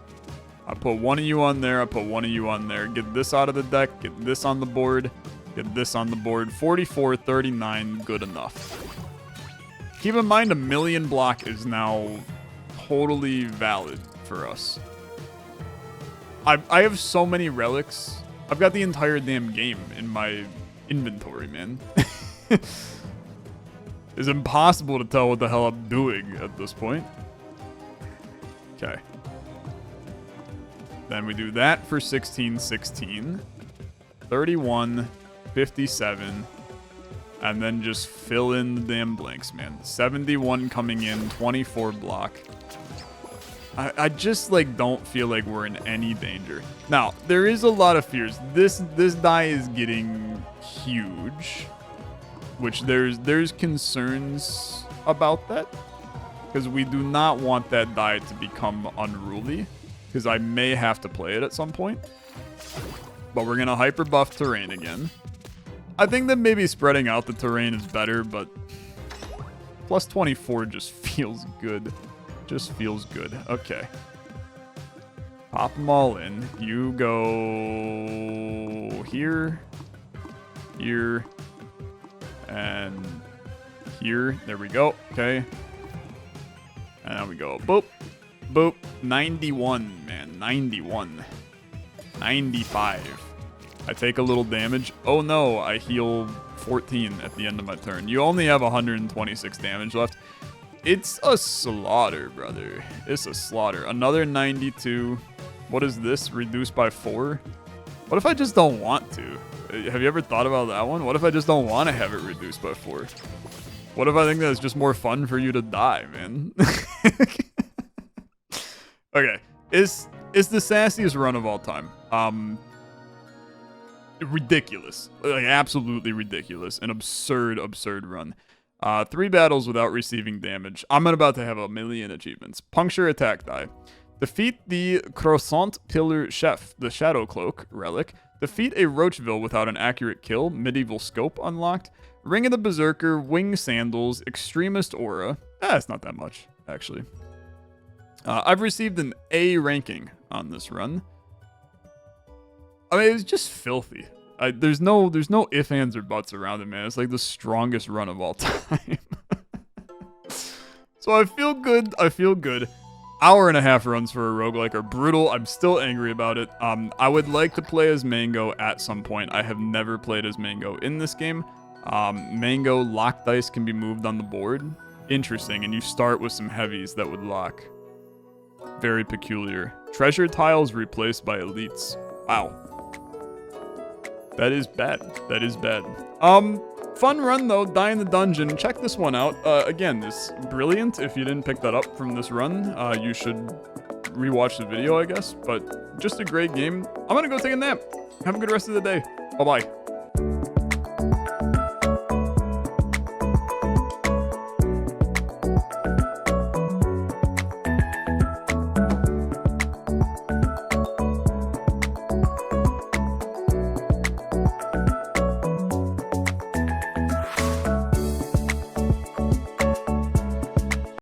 I put 1 of you on there. I put 1 of you on there. Get this out of the deck. Get this on the board. Get this on the board. 44, 39. Good enough. Keep in mind, a million block is now totally valid for us. I have so many relics. I've got the entire damn game in my inventory, man. It's impossible to tell what the hell I'm doing at this point. Okay. Then we do that for 16, 16. 31, 57. And then just fill in the damn blanks, man. 71 coming in, 24 block. I just, like, don't feel like we're in any danger. Now, there is a lot of fears. This die is getting huge. Which there's concerns about that. Because we do not want that die to become unruly. Because I may have to play it at some point. But we're going to hyper buff terrain again. I think that maybe spreading out the terrain is better, but plus 24 just feels good. Just feels good. Okay. Pop them all in. You go here, here, and here. There we go. Okay. And then we go boop, boop. 91, man. 91. 95. I take a little damage. Oh no, I heal 14 at the end of my turn. You only have 126 damage left. It's a slaughter, brother. It's a slaughter. Another 92. What is this? Reduced by 4? What if I just don't want to? Have you ever thought about that one? What if I just don't want to have it reduced by 4? What if I think that it's just more fun for you to die, man? Okay. It's the sassiest run of all time. Ridiculous. Like, absolutely ridiculous. An absurd run. 3 battles without receiving damage. I'm about to have a million achievements. Puncture attack die. Defeat the Croissant Pillar Chef, the Shadow Cloak relic. Defeat a Roachville without an accurate kill. Medieval Scope unlocked. Ring of the Berserker, Wing Sandals, Extremist Aura. It's not that much, actually. I've received an A ranking on this run. I mean, it's just filthy. There's no ifs, ands, or buts around it, man. It's like the strongest run of all time. So I feel good. I feel good. Hour-and-a-half runs for a roguelike are brutal. I'm still angry about it. I would like to play as Mango at some point. I have never played as Mango in this game. Mango lock dice can be moved on the board. Interesting, and you start with some heavies that would lock. Very peculiar. Treasure tiles replaced by elites. Wow. That is bad. That is bad. Fun run though, die in the dungeon. Check this one out. Again, this brilliant. If you didn't pick that up from this run, you should rewatch the video, I guess. But just a great game. I'm gonna go take a nap. Have a good rest of the day. Bye-bye.